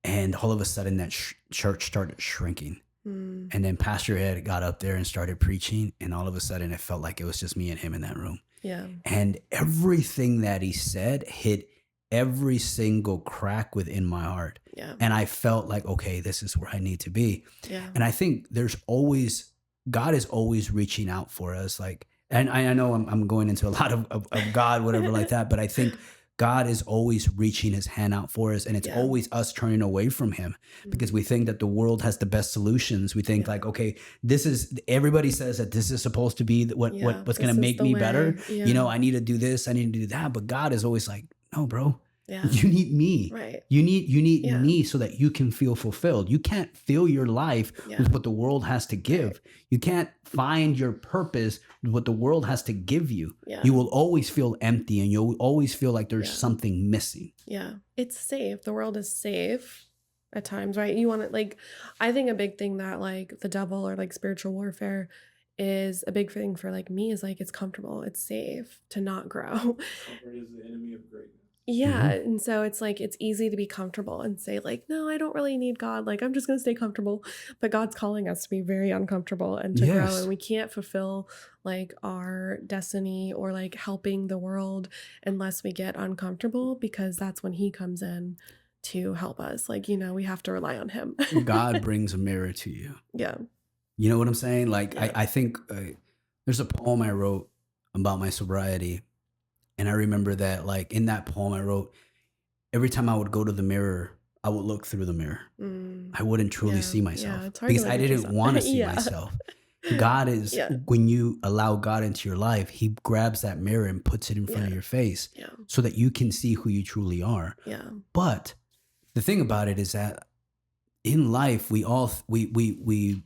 and all of a sudden that church started shrinking. And then Pastor Ed got up there and started preaching, and all of a sudden it felt like it was just me and him in that room. Yeah. And everything that he said hit every single crack within my heart. Yeah. And I felt like, okay, this is where I need to be. Yeah. And I think God is always reaching out for us. Like, and I know I'm going into a lot of God, whatever like that, but I think God is always reaching his hand out for us, and it's always us turning away from him because we think that the world has the best solutions. We think like, okay, everybody says that this is supposed to be what's going to make me better. Yeah. I need to do this, I need to do that. But God is always like, no, bro, Yeah. you need me. Right. You need me so that you can feel fulfilled. You can't fill your life with what the world has to give. Right. You can't find your purpose with what the world has to give you. Yeah. You will always feel empty, and you'll always feel like there's something missing. Yeah. It's safe. The world is safe at times, right? You want to I think a big thing that like the devil or like spiritual warfare is a big thing for like me is like it's comfortable. It's safe to not grow. Comfort is the enemy of greatness. Yeah. And so it's like, it's easy to be comfortable and say like, no, I don't really need God. Like, I'm just going to stay comfortable. But God's calling us to be very uncomfortable and to grow. And we can't fulfill like our destiny or like helping the world unless we get uncomfortable, because that's when he comes in to help us. Like, we have to rely on him. God brings a mirror to you. Yeah. You know what I'm saying? Like, I think there's a poem I wrote about my sobriety. And I remember that, like, in that poem I wrote, every time I would go to the mirror, I would look through the mirror. I wouldn't truly see myself because I didn't want to see myself. God is, when you allow God into your life, he grabs that mirror and puts it in front of your face so that you can see who you truly are. Yeah. But the thing about it is that in life, we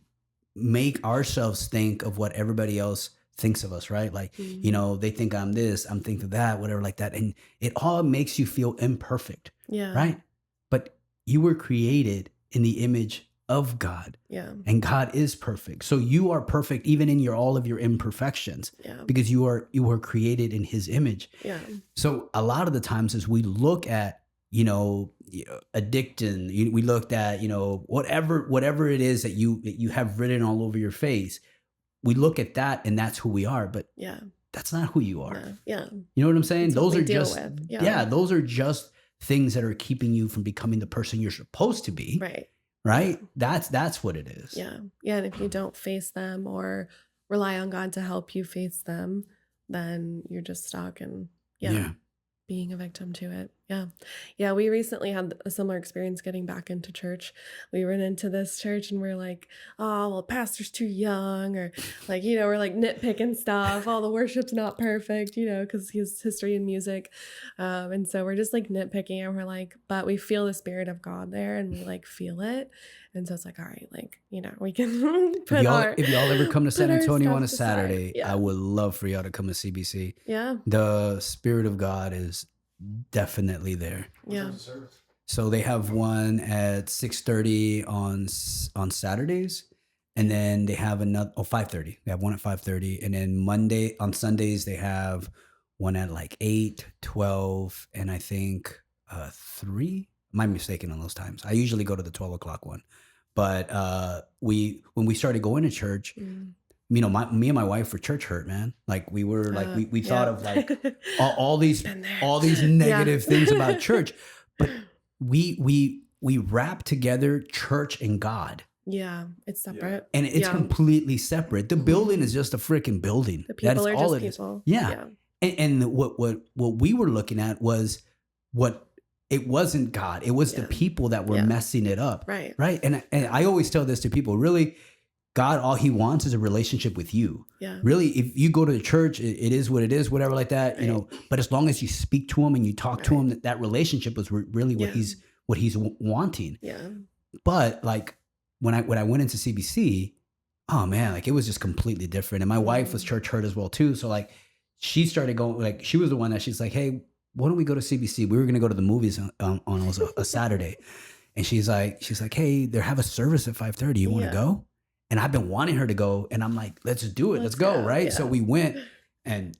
make ourselves think of what everybody else thinks of us, right? Like, they think I'm this, I'm thinking that, whatever like that. And it all makes you feel imperfect, right? But you were created in the image of God. Yeah. And God is perfect. So you are perfect even in all of your imperfections because you are created in his image. Yeah. So a lot of the times as we look at, addiction, we looked at, whatever it is that you have written all over your face, we look at that and that's who we are, but that's not who you are. Yeah. You know what I'm saying? It's Those what are we deal just, with. yeah, those are just things that are keeping you from becoming the person you're supposed to be. Right. Right? That's what it is. Yeah. Yeah. And if you don't face them or rely on God to help you face them, then you're just stuck and being a victim to it. Yeah. Yeah. We recently had a similar experience getting back into church. We went into this church and we're like, oh, well, pastor's too young, or like, we're like nitpicking stuff. Oh, the worship's not perfect, because he has history in music. And so we're just like nitpicking and we're like, but we feel the Spirit of God there and we like feel it. And so it's like, all right, like, we can put if y'all ever come to San Antonio on a stuff Saturday, I would love for y'all to come to CBC. Yeah. The Spirit of God is definitely there. Yeah. So they have one at 6:30 on Saturdays, and then they have another 5:30. They have one at 5:30, and then on Sundays they have one at like 8, 12, and I think 3. Am I mistaken on those times? I usually go to the 12 o'clock one, but when we started going to church, me and my wife were church hurt, man. Like we were like we thought of like all these negative things about church, but we wrap together church and God. Yeah, it's separate. And it's completely separate. The building is just a freaking building. The people That's are all just it people. Is. Yeah. And what we were looking at was it wasn't God. It was the people that were messing it up. Right. Right. And I always tell this to people, really, God, all he wants is a relationship with you. Yeah. Really, if you go to the church, it is what it is, whatever like that, but as long as you speak to him and you talk to him, that relationship was really what he's wanting. Yeah. But like when I went into CBC, oh man, like it was just completely different. And my wife was church hurt as well too. So like she started going, like she was the one that she's like, hey, why don't we go to CBC? We were going to go to the movies on a Saturday. And she's like, hey, they have a service at 5:30. You want to go? And I've been wanting her to go, and I'm like, let's do it. Let's go. Right. Yeah. So we went, and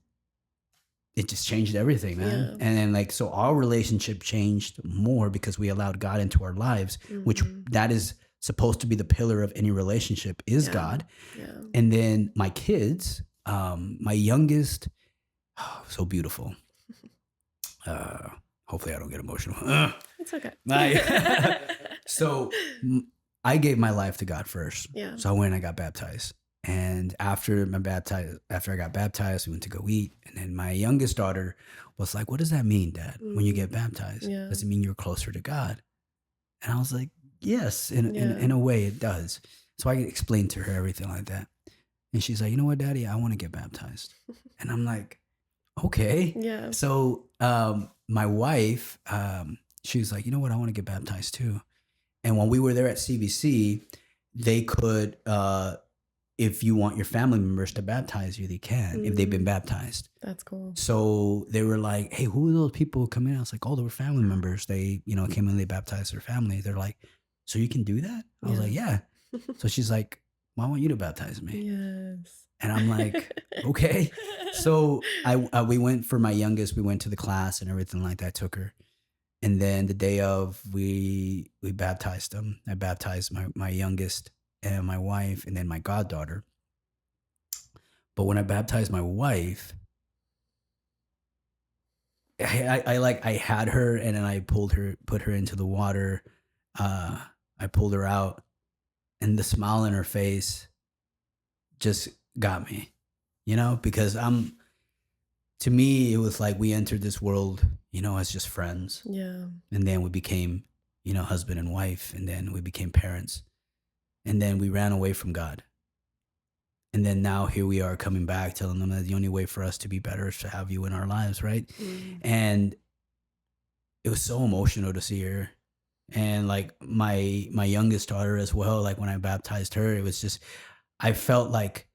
it just changed everything, man. Yeah. And then like, so our relationship changed more because we allowed God into our lives, which that is supposed to be the pillar of any relationship is God. Yeah. And then my kids, my youngest, so beautiful. Hopefully I don't get emotional. It's okay. So I gave my life to God first. Yeah. So I went and I got baptized. And after I got baptized, we went to go eat. And then my youngest daughter was like, what does that mean, Dad, when you get baptized? Yeah. Does it mean you're closer to God? And I was like, yes, in a way it does. So I explained to her everything like that. And she's like, you know what, Daddy, I want to get baptized. And I'm like, okay. Yeah. So my wife, she was like, you know what, I want to get baptized too. And when we were there at CBC, they could, if you want your family members to baptize you, they can, if they've been baptized. That's cool. So they were like, hey, who are those people who come in? I was like, oh, they were family members. They, came in, they baptized their family. They're like, so you can do that? I was like, yeah. So she's like, well, I want you to baptize me. Yes. And I'm like, okay. So we went for my youngest, we went to the class and everything like that, took her. And then the day of, we baptized them. I baptized my youngest and my wife and then my goddaughter. But when I baptized my wife, I had her and then I put her into the water. I pulled her out and the smile in her face just got me, because to me, it was like we entered this world, as just friends. Yeah. And then we became, husband and wife, and then we became parents. And then we ran away from God. And then now here we are coming back, telling them that the only way for us to be better is to have you in our lives, right? And it was so emotional to see her. And like my youngest daughter as well, like when I baptized her, it was just, I felt like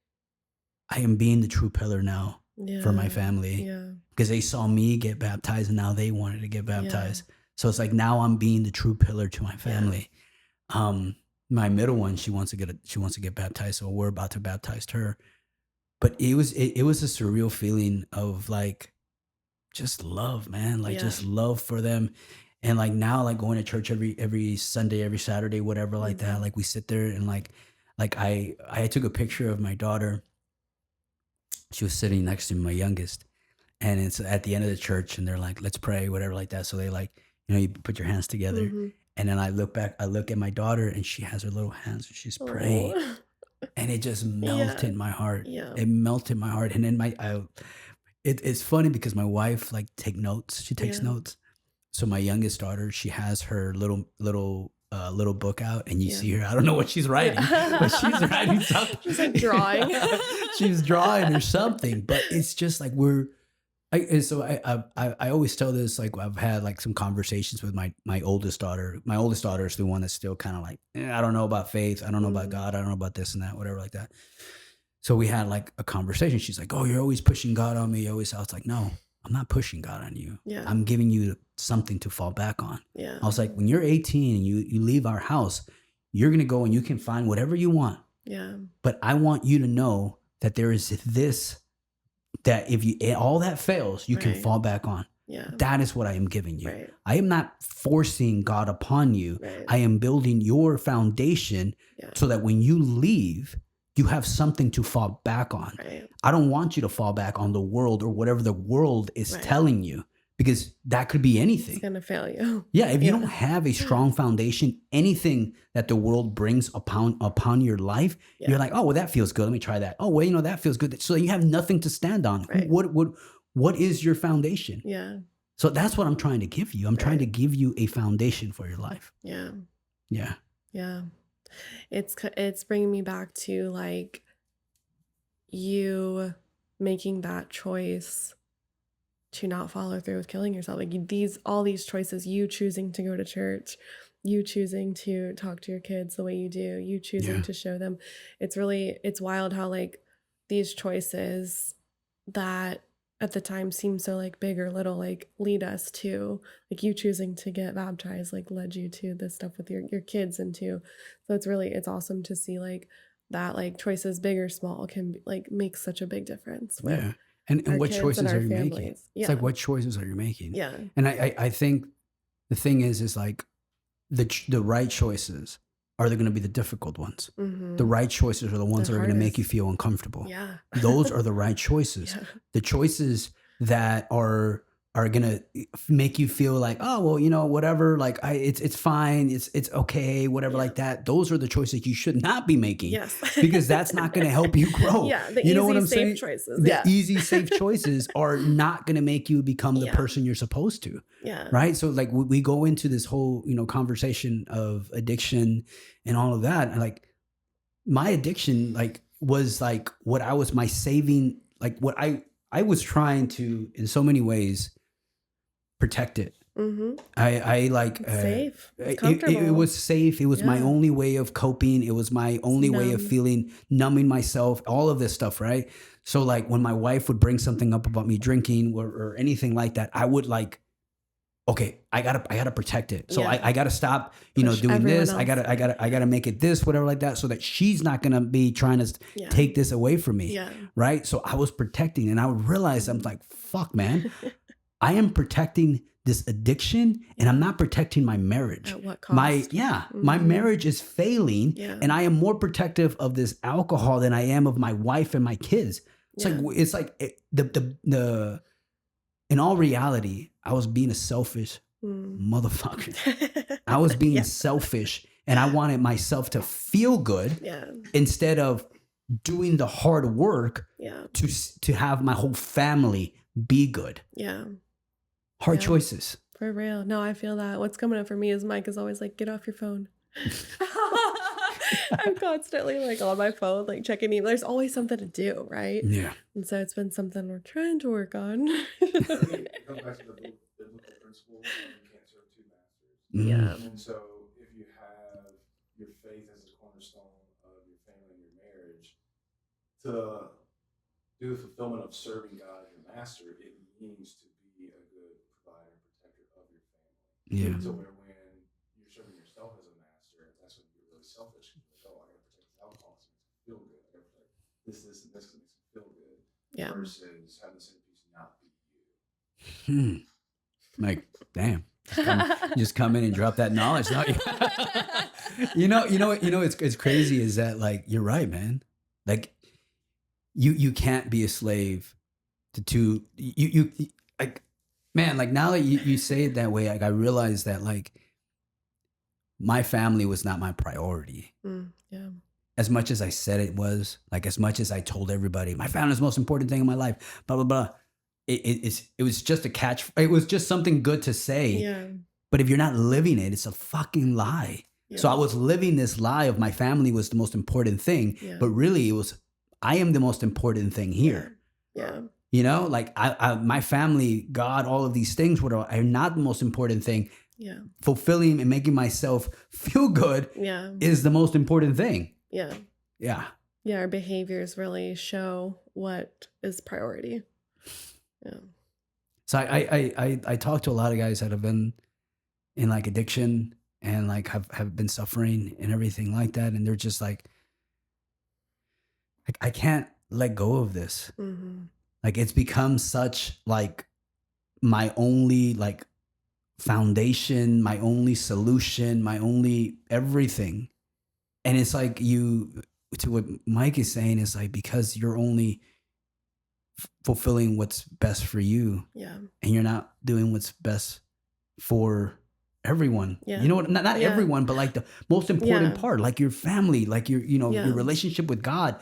I am being the true pillar now. For my family, because they saw me get baptized and now they wanted to get baptized. So it's like now I'm being the true pillar to my family. My middle one, she wants to get baptized, so we're about to baptize her. But it was a surreal feeling of like just love, man, like just love for them. And like now, like going to church every Sunday, every Saturday, whatever, like that. Like we sit there and like I took a picture of my daughter. she was sitting next to my youngest, and it's at the end of the church, and they're like, let's pray, whatever like that. So they like, you put your hands together. Mm-hmm. And then I look at my daughter, and she has her little hands, and she's praying. Oh. And it just melted my heart. Yeah. It melted my heart. And then it's funny because my wife like takes notes. She takes notes. So my youngest daughter, she has her little book out, and you see her. I don't know what she's writing, but she's writing something. She's like drawing. She's drawing or something. But it's just like I always tell this, like I've had like some conversations with my oldest daughter. My oldest daughter is the one that's still kind of like, I don't know about faith. I don't know about God. I don't know about this and that, whatever like that. So we had like a conversation. She's like, oh, you're always pushing God on me. I was like, no, I'm not pushing God on you. Yeah. I'm giving you something to fall back on. Yeah. I was like, when you're 18 and you leave our house, you're going to go and you can find whatever you want. Yeah. But I want you to know that there is this, that if all that fails, you can fall back on. Yeah. That is what I am giving you. Right. I am not forcing God upon you. Right. I am building your foundation so that when you leave, you have something to fall back on. Right. I don't want you to fall back on the world or whatever the world is telling you, because that could be anything. It's going to fail you. Yeah. If you don't have a strong foundation, anything that the world brings upon your life, you're like, oh, well, that feels good. Let me try that. Oh, well, that feels good. So you have nothing to stand on. Right. What is your foundation? Yeah. So that's what I'm trying to give you. I'm trying to give you a foundation for your life. Yeah. Yeah. Yeah. It's bringing me back to like you making that choice to not follow through with killing yourself. Like all these choices, you choosing to go to church, you choosing to talk to your kids the way you do, you choosing to show them. It's wild how like these choices that at the time seem so like big or little, like lead us to like you choosing to get baptized, like led you to this stuff with your kids and too. So it's awesome to see like that, like choices big or small can like make such a big difference. Yeah. And what choices are you making? Yeah. It's like, what choices are you making? Yeah. And I think the thing is like the right choices are going to be the difficult ones. Mm-hmm. The right choices are the ones that are going to make you feel uncomfortable. Yeah. Those are the right choices. Yeah. The choices that are going to make you feel like, oh, well, whatever, like it's fine. It's okay. Whatever like that. Those are the choices you should not be making. Yes. Because that's not going to help you grow. Yeah. The you know easy, what I'm safe saying? choices. The easy, safe choices are not going to make you become the person you're supposed to. Yeah. Right. So like we go into this whole, conversation of addiction and all of that. And like my addiction, like was like what I was my saving, like what I was trying to, in so many ways, protect it. Mm-hmm. I like safe. It was safe. It was my only way of coping. It was my only way of numbing myself, all of this stuff. Right. So like when my wife would bring something up about me drinking or anything like that, I would like, okay, I gotta protect it. So I gotta stop, doing this. I gotta make it this, whatever like that, so that she's not gonna be trying to take this away from me. Yeah. Right. So I was protecting, and I would realize I'm like, fuck, man, I am protecting this addiction, and I'm not protecting my marriage. At what cost? My marriage is failing, and I am more protective of this alcohol than I am of my wife and my kids. It's like the in all reality, I was being a selfish motherfucker. I was being selfish, and I wanted myself to feel good instead of doing the hard work to have my whole family be good. Yeah. Hard choices. For real. No, I feel that. What's coming up for me is Mike is always like, get off your phone. I'm constantly like on my phone, like checking email. There's always something to do, right? Yeah. And so it's been something we're trying to work on. It comes back to the biblical principle: you can't serve two masters. Yeah. And so, if you have your faith as a cornerstone of your family and your marriage, to do the fulfillment of serving God as your master, it means to be a good provider and protector of your family. Yeah. So where when you're serving yourself as a master, that's when you're really selfish. You're like, oh, I gotta protect this alcohol, so it makes me feel good. I gotta protect this, and this makes me feel good. Yeah. Versus having the centerpiece not be you. Like, damn. Just come in and drop that knowledge. It's crazy is that, like, you're right, man. Like, you can't be a slave to two. You like, man, like now that you say it that way, like I realize that like my family was not my priority. Yeah. As much as I said it was, like as much as I told everybody, my family is the most important thing in my life, blah, blah, blah. It was just a catch. It was just something good to say. Yeah. But if you're not living it, it's a fucking lie. Yeah. So I was living this lie of my family was the most important thing. Yeah. But really it was, I am the most important thing here. Yeah. You know, like my family, God, all of these things are not the most important thing. Yeah. Fulfilling and making myself feel good is the most important thing. Yeah. Yeah. Yeah. Our behaviors really show what is priority. Yeah. So I talk to a lot of guys that have been in like addiction and like have been suffering and everything like that. And they're just like I can't let go of this. Mm-hmm. Like it's become such like my only like foundation, my only solution, my only everything. And it's like to what Mike is saying is like, because you're only fulfilling what's best for you. Yeah. And you're not doing what's best for everyone. Yeah. You know what? Not everyone, but like the most important part, like your family, like your your relationship with God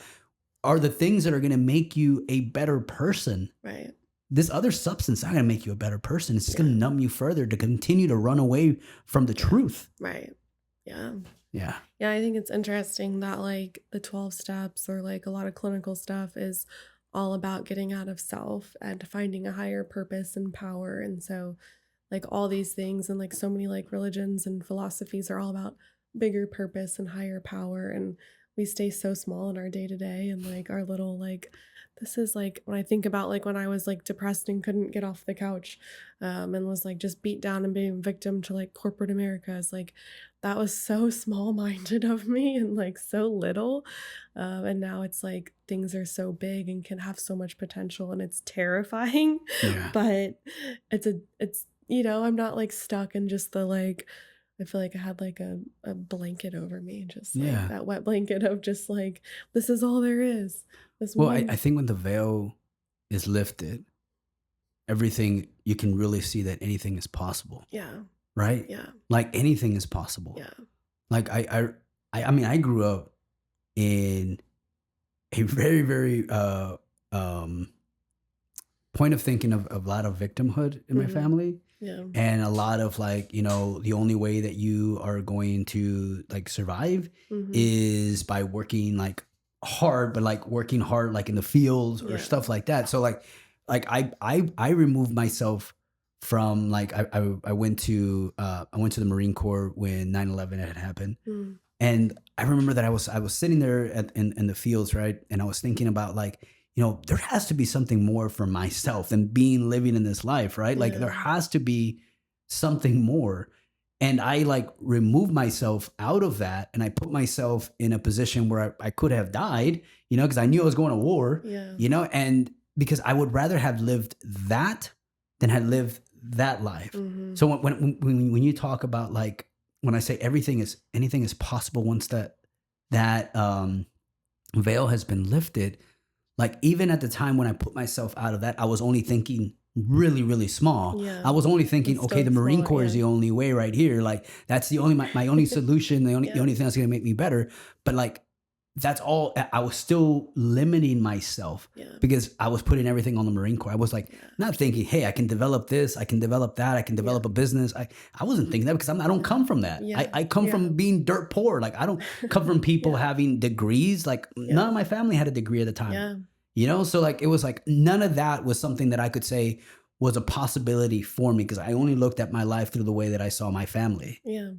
are the things that are going to make you a better person. Right. This other substance is not going to make you a better person. It's just going to numb you further to continue to run away from the truth. Right. Yeah. Yeah. Yeah. I think it's interesting that like the 12 steps or like a lot of clinical stuff is all about getting out of self and finding a higher purpose and power. And so like all these things and like so many like religions and philosophies are all about bigger purpose and higher power. And we stay so small in our day to day and like our little like, this is like when I think about like when I was like depressed and couldn't get off the couch and was like just beat down and being victim to like corporate America, is like that was so small minded of me and like so little. And now it's like things are so big and can have so much potential and it's terrifying. Yeah. But it's I'm not like stuck in just the like, I feel like I had like a blanket over me, just like that wet blanket of just like, this is all there is. I think when the veil is lifted, everything, you can really see that anything is possible. Yeah. Right? Yeah. Like anything is possible. Yeah. Like I mean, I grew up in a very, very point of thinking of a lot of victimhood in my family. Yeah. And a lot of like, the only way that you are going to like survive is by working like hard, but like working hard like in the fields or stuff like that. So like I removed myself from like I went to the Marine Corps when 9/11 had happened. And I remember that I was sitting there in the fields, right? And I was thinking about like, there has to be something more for myself than living in this life, right? Like there has to be something more. And I like removed myself out of that and I put myself in a position where I could have died, because I knew I was going to war, and because I would rather have lived that than had lived that life. So when you talk about like, when I say anything is possible once that veil has been lifted, like even at the time when I put myself out of that, I was only thinking really, really small. Yeah. I was only thinking, okay, the Marine Corps is the only way right here. Like that's the only, my only solution, the only thing that's going to make me better. But like, that's all. I was still limiting myself because I was putting everything on the Marine Corps. I was like, not thinking, hey, I can develop this, I can develop that, I can develop a business. I wasn't thinking that because I don't come from that. I come from being dirt poor. Like I don't come from people having degrees. Like none of my family had a degree at the time. So like, it was like, none of that was something that I could say was a possibility for me because I only looked at my life through the way that I saw my family. Yeah.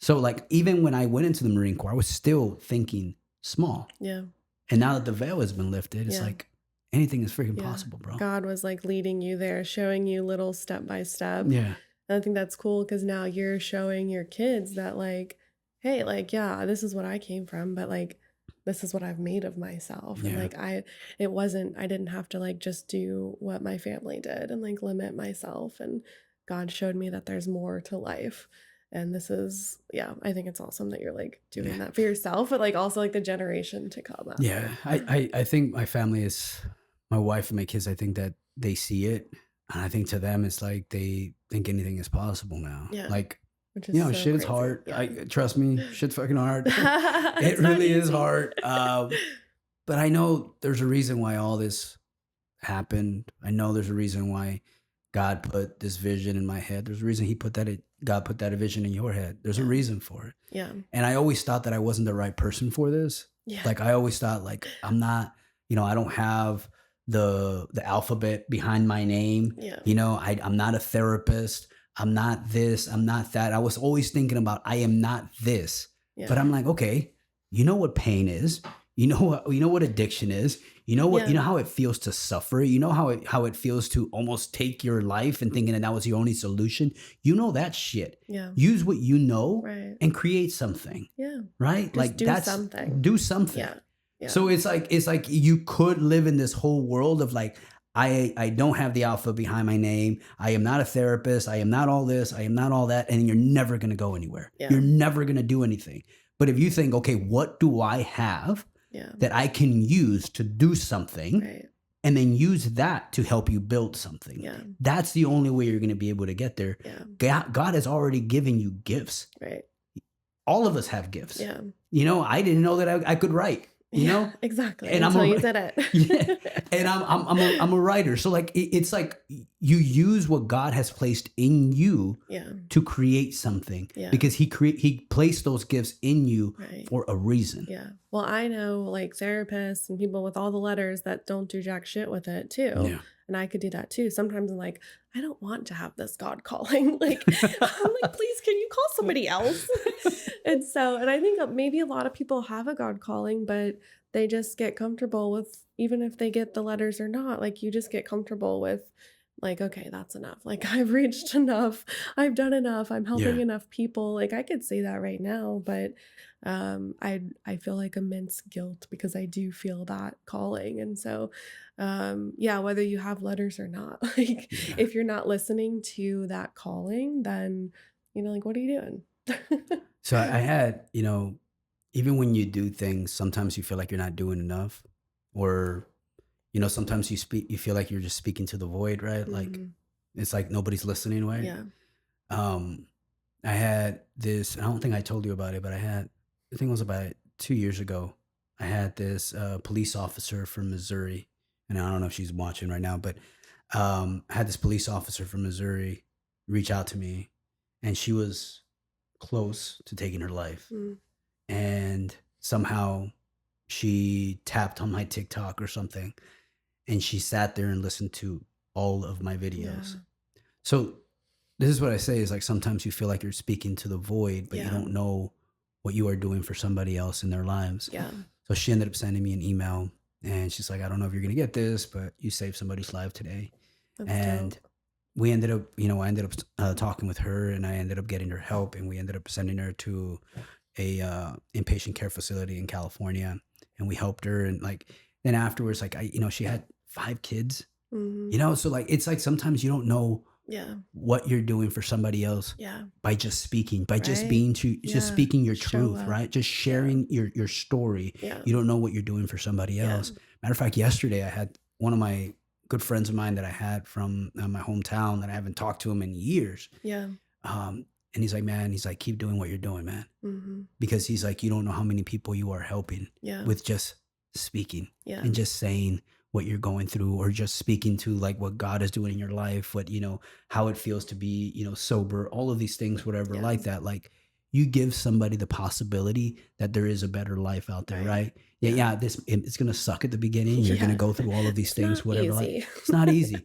So like, even when I went into the Marine Corps, I was still thinking small. Yeah. And now that the veil has been lifted, it's like anything is freaking possible, bro. God was like leading you there, showing you little step by step. Yeah. And I think that's cool because now you're showing your kids that like, hey, like, this is what I came from, but like, this is what I've made of myself. And like, I didn't have to like just do what my family did and like limit myself. And God showed me that there's more to life. And this is, I think it's awesome that you're like doing that for yourself, but like also like the generation to come up. Yeah. I think my family is, my wife and my kids, I think that they see it. And I think to them, it's like they think anything is possible now. Yeah. Like, Which is so shit is crazy. hard. Yeah. Trust me, shit's fucking hard. It It's not really is easy. hard. But I know there's a reason why all this happened. I know there's a reason why God put this vision in my head. There's a reason God put that vision in your head. There's a reason for it. Yeah. And I always thought that I wasn't the right person for this. Yeah. Like I always thought like I'm not, I don't have the alphabet behind my name. Yeah. I'm not a therapist. I'm not this. I'm not that. I was always thinking about I am not this. Yeah. But I'm like, okay, you know what pain is? You know what addiction is? You know what? Yeah. You know how it feels to suffer? You know how it feels to almost take your life and thinking that was your only solution? You know that shit. Yeah. Use what you know Right. and create something. Yeah. Right? Just like do something. Do something. Yeah. Yeah. So it's like you could live in this whole world of like, I don't have the alpha behind my name. I am not a therapist. I am not all this. I am not all that. And you're never going to go anywhere. Yeah. You're never going to do anything. But if you think, okay, what do I have that I can use to do something? Right. And then use that to help you build something. Yeah. That's the only way you're going to be able to get there. Yeah. God has already given you gifts. Right. All of us have gifts. Yeah. I didn't know that I could write. Exactly. And Until you did it. Yeah. And I'm a writer. So like it's like you use what God has placed in you to create something because he placed those gifts in you for a reason. Yeah. Well, I know like therapists and people with all the letters that don't do jack shit with it too. Yeah. And I could do that too. Sometimes I'm like, I don't want to have this God calling. Like, I'm like, please, can you call somebody else? And I think maybe a lot of people have a God calling, but they just get comfortable with, even if they get the letters or not, like you just get comfortable with like, okay, that's enough. Like I've reached enough. I've done enough. I'm helping enough people. Like I could say that right now, but I feel like immense guilt because I do feel that calling. And so, whether you have letters or not, like if you're not listening to that calling, then, like, what are you doing? So I had, even when you do things, sometimes you feel like you're not doing enough or, sometimes you feel like you're just speaking to the void, right? Like it's like nobody's listening, right? Yeah. I had this, I don't think I told you about it, but I think it was about 2 years ago. I had this police officer from Missouri, and I don't know if she's watching right now, but I had this police officer from Missouri reach out to me, and she was close to taking her life. And somehow she tapped on my TikTok or something, and she sat there and listened to all of my videos. Yeah. So this is what I say is like sometimes you feel like you're speaking to the void, but you don't know what you are doing for somebody else in their lives. Yeah. So she ended up sending me an email, and she's like, I don't know if you're going to get this, but you saved somebody's life today. That's and dope. we ended up, I ended up talking with her, and I ended up getting her help, and we ended up sending her to a inpatient care facility in California, and we helped her. And like, then afterwards, like she had 5 kids, so like, it's like, sometimes you don't know what you're doing for somebody else by just speaking, by just being just speaking your truth, right? Just sharing your story. You don't know what you're doing for somebody else. Matter of fact, yesterday I had one of my good friends of mine that I had from my hometown that I haven't talked to him in years. And he's like, man, keep doing what you're doing, man. Because he's like, you don't know how many people you are helping with just speaking and just saying what you're going through, or just speaking to like what God is doing in your life, what, how it feels to be, sober, all of these things, whatever, like that. Like you give somebody the possibility that there is a better life out there, right? It's going to suck at the beginning. You're going to go through all of these things, whatever. Like, it's not easy,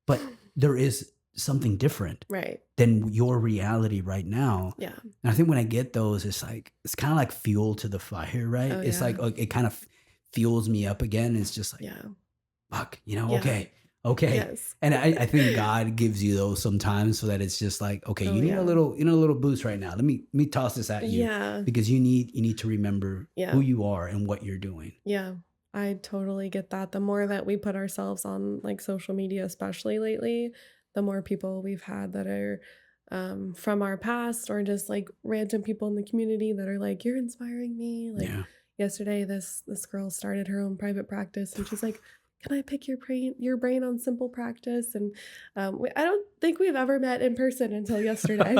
but there is something different than your reality right now. And I think when I get those, it's like, it's kind of like fuel to the fire, right? It's like, it kind of fuels me up again. It's just like, fuck, okay. Yes. And I think God gives you those sometimes so that it's just like, okay, you need a little boost right now. Let me toss this at you. Because you need to remember who you are and what you're doing. Yeah. I totally get that. The more that we put ourselves on like social media, especially lately, the more people we've had that are from our past, or just like random people in the community that are like, you're inspiring me. Like yesterday, this girl started her own private practice, and she's like, can I pick your brain on simple practice? And I don't think we've ever met in person until yesterday.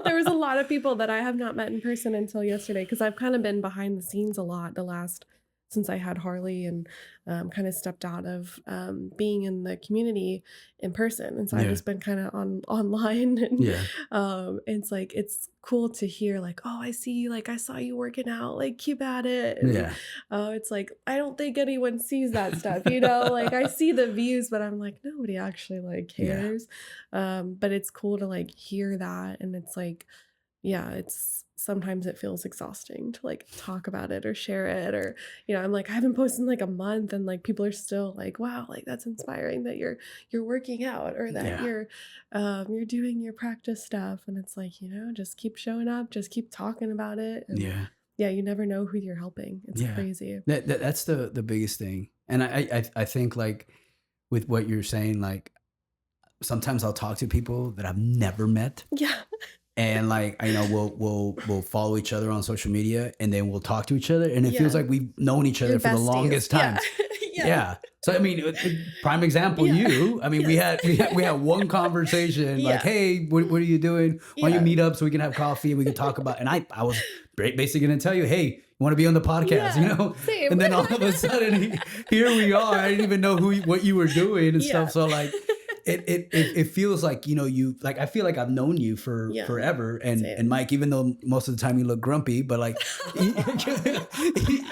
There was a lot of people that I have not met in person until yesterday, because I've kind of been behind the scenes a lot since I had Harley, and kind of stepped out of being in the community in person. And so I've just been kind of online. And it's like, it's cool to hear like, oh, I see you, like I saw you working out, like keep at it. And, it's like, I don't think anyone sees that stuff, you know, like I see the views, but I'm like, nobody actually like cares. But it's cool to like hear that. And it's like, sometimes it feels exhausting to like talk about it or share it, or, you know, I'm like, I haven't posted in like a month, and like people are still like, wow, like that's inspiring that you're working out, or that you're doing your practice stuff. And it's like, you know, just keep showing up, just keep talking about it. And you never know who you're helping. It's crazy. That's the biggest thing. And I think like with what you're saying, like sometimes I'll talk to people that I've never met. And like, I know we'll follow each other on social media, and then we'll talk to each other, and it feels like we've known each other for the longest time. So I mean, prime example, you. I mean, we had one conversation like, hey, what are you doing? Why don't you meet up so we can have coffee and we can talk about? And I was basically going to tell you, hey, you want to be on the podcast, you know? Same. And then all of a sudden, here we are. I didn't even know what you were doing and stuff. So like. It feels like, you know, I feel like I've known you for forever. And Mike, even though most of the time you look grumpy, but like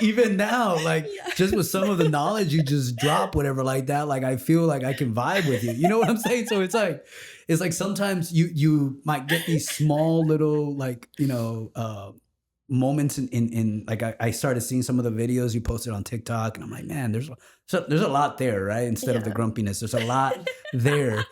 even now, like just with some of the knowledge you just drop, whatever like that, like I feel like I can vibe with you. You know what I'm saying? So it's like sometimes you might get these small little like, you know, moments in like I started seeing some of the videos you posted on TikTok, and I'm like, man, there's a lot there, right? Instead of the grumpiness, there's a lot there.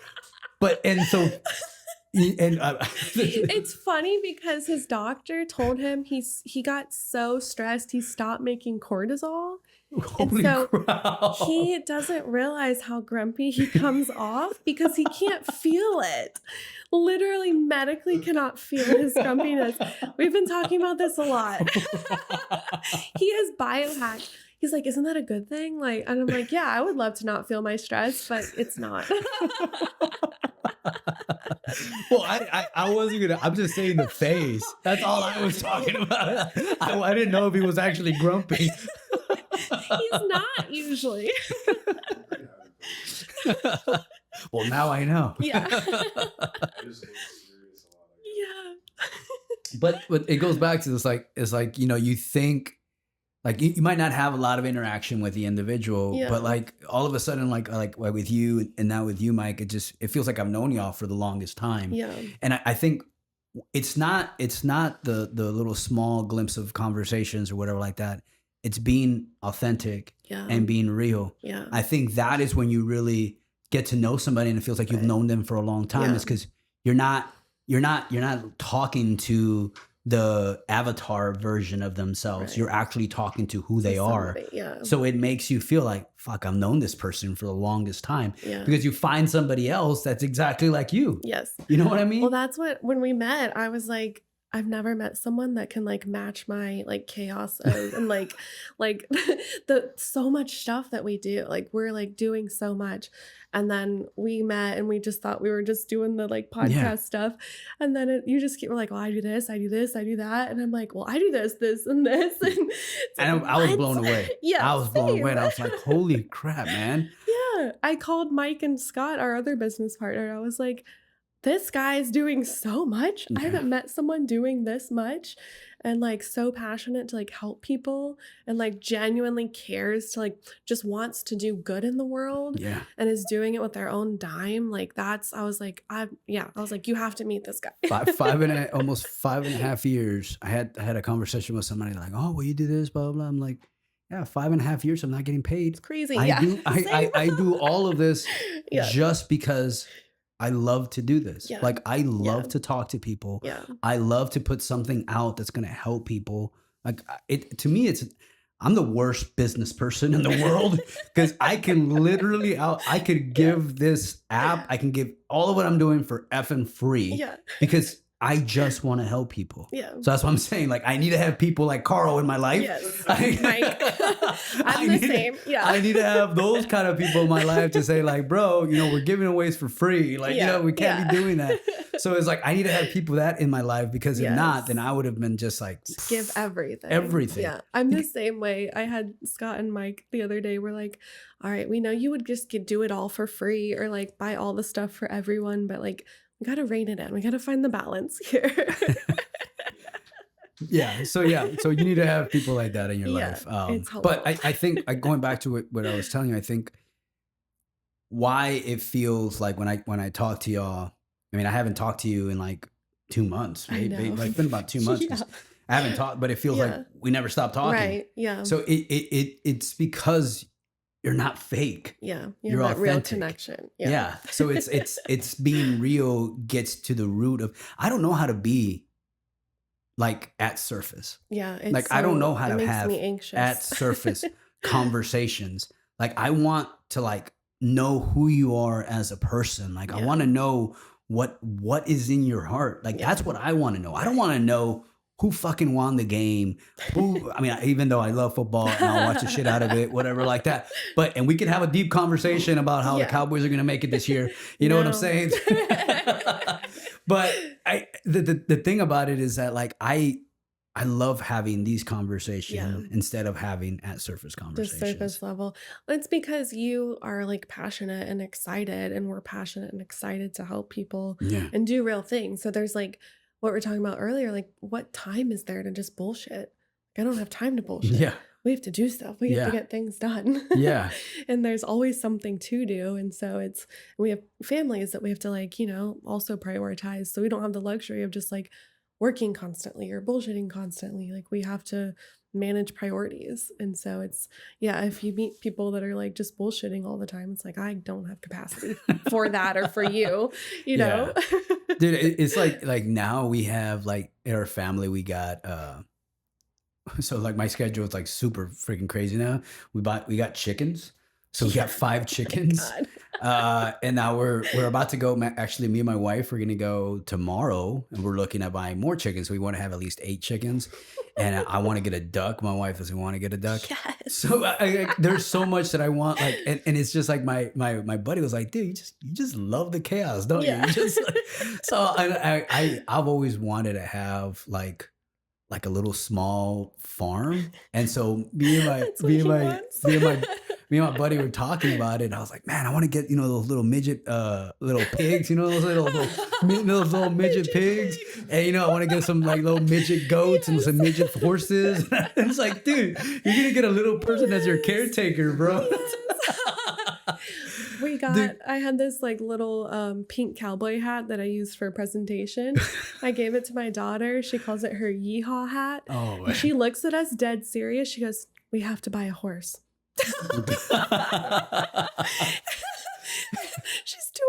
It's funny because his doctor told him he got so stressed he stopped making cortisol. Holy crap. He doesn't realize how grumpy he comes off because he can't feel it. Literally medically cannot feel his grumpiness. We've been talking about this a lot. He has biohacked. He's like, isn't that a good thing? Like, and I'm like, yeah, I would love to not feel my stress, but it's not. Well, I wasn't I'm just saying the face. That's all I was talking about. I didn't know if he was actually grumpy. He's not usually. Well, now I know. But it goes back to this, like, it's like, you know, you think like you might not have a lot of interaction with the individual, but like all of a sudden, like with you and now with you, Mike, it feels like I've known y'all for the longest time. And I think it's not the little small glimpse of conversations or whatever like that. It's being authentic and being real. I think that is when you really get to know somebody and it feels like you've known them for a long time. It's because you're not talking to the avatar version of themselves. You're actually talking to who they are. So it makes you feel like, fuck, I've known this person for the longest time. Because you find somebody else that's exactly like you. You know what I mean? Well, that's when we met, I was like, I've never met someone that can like match my like chaos and like the so much stuff that we do. Like we're like doing so much. And then we met and we just thought we were just doing the like podcast stuff. And then you just keep like, well, I do this, I do this, I do that. And I'm like, well, I do this and this. And I was blown away. I was blown away. And I was like, holy crap, man. I called Mike and Scott, our other business partner. I was like, this guy is doing so much. I haven't met someone doing this much and like so passionate to like help people and like genuinely cares to like just wants to do good in the world and is doing it with their own dime. Like I was like, you have to meet this guy. Almost 5.5 years. I had a conversation with somebody like, oh, will you do this, blah, blah, blah. I'm like, yeah, 5.5 years. I'm not getting paid. It's crazy. I do all of this just because I love to do this. Like I love to talk to people. I love to put something out that's going to help people. Like to me, I'm the worst business person in the world because I can literally I could give this app, I can give all of what I'm doing for effing free because I just want to help people. Yeah. So that's what I'm saying. Like, I need to have people like Carl in my life. Yes. I'm the same. Yeah. I need to have those kind of people in my life to say like, bro, you know, we're giving away for free. Like, you know, we can't be doing that. So it's like, I need to have people that in my life because if not, then I would have been just like, give everything. Everything. Yeah. I'm the same way. I had Scott and Mike the other day. We're like, all right, we know you would just do it all for free or like buy all the stuff for everyone, but like, we got to rein it in. We got to find the balance here. So you need to have people like that in your life. But I think going back to what I was telling you, I think why it feels like when I talk to y'all, I mean, I haven't talked to you in like 2 months. Maybe like it's been about 2 months. I haven't talked, but it feels like we never stopped talking. Right. Yeah. So it's because you're not fake. Yeah. You're that authentic. real connection. Yeah. So it's being real gets to the root of, I don't know how to be like at surface. Yeah. Like, I don't know how to makes have me anxious. at surface conversations. Like, I want to like know who you are as a person. Like, I want to know what is in your heart. Like, that's what I want to know. I don't want to know who fucking won the game. I mean, even though I love football and I'll watch the shit out of it, whatever like that. And we can have a deep conversation about how the Cowboys are going to make it this year. You know what I'm saying? But the thing about it is that like, I love having these conversations instead of having at surface conversations. Just surface level. It's because you are like passionate and excited, and we're passionate and excited to help people and do real things. So there's like, what we're talking about earlier, like what time is there to just bullshit? I don't have time to bullshit. Yeah. We have to do stuff. We have to get things done. Yeah. And there's always something to do. And so we have families that we have to like, you know, also prioritize. So we don't have the luxury of just like working constantly or bullshitting constantly. Like, we have to manage priorities. And so it's, if you meet people that are like just bullshitting all the time, it's like, I don't have capacity for that or for you, you know? Dude, it's like now we have like in our family, we got, so like my schedule is like super freaking crazy now. We got chickens. So we got 5 chickens. And now we're about to go. Actually, me and my wife, we're going to go tomorrow and we're looking at buying more chickens. We want to have at least 8 chickens. And I want to get a duck. My wife doesn't want to get a duck. Yes. So there's so much that I want. Like, and it's just like my buddy was like, dude, you just love the chaos, don't you? You just like, so I've always wanted to have like a little small farm. And so me and my buddy were talking about it. And I was like, man, I want to get, you know, those little midget, little pigs, you know, those little midget pigs. And, you know, I want to get some like little midget goats and some midget horses. And it's like, dude, you're going to get a little person as your caretaker, bro. I had this like little pink cowboy hat that I used for a presentation. I gave it to my daughter. She calls it her yeehaw hat. Oh, and she looks at us dead serious. She goes, we have to buy a horse. She's 2.5.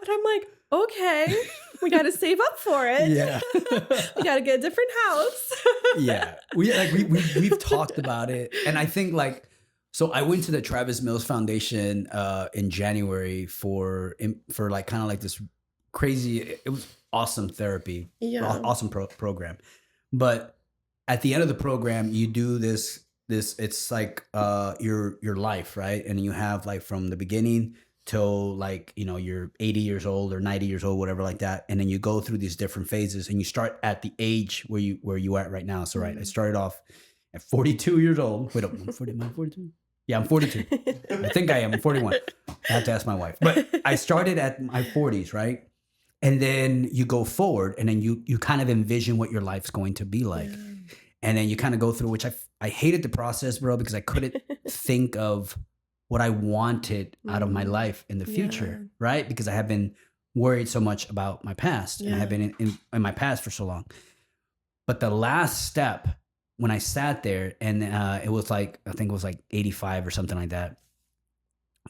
And I'm like, okay, we got to save up for it. Yeah. We got to get a different house. Yeah. We've talked about it. And I think like, so I went to the Travis Mills Foundation in January for like kind of like this crazy, it was awesome therapy, awesome program. But at the end of the program, you do this it's like your life, right? And you have like from the beginning till like, you know, you're 80 years old or 90 years old, whatever like that. And then you go through these different phases and you start at the age where you are at right now. So right, I started off at 42 years old. Wait, am I 42? Yeah, I'm 42. I think I am. I'm 41. I have to ask my wife. But I started at my 40s, right? And then you go forward and then you kind of envision what your life's going to be like. Yeah. And then you kind of go through, which I hated the process, bro, because I couldn't think of what I wanted out of my life in the future, right? Because I have been worried so much about my past. And I have been in my past for so long. But the last step, when I sat there and it was like, I think it was like 85 or something like that.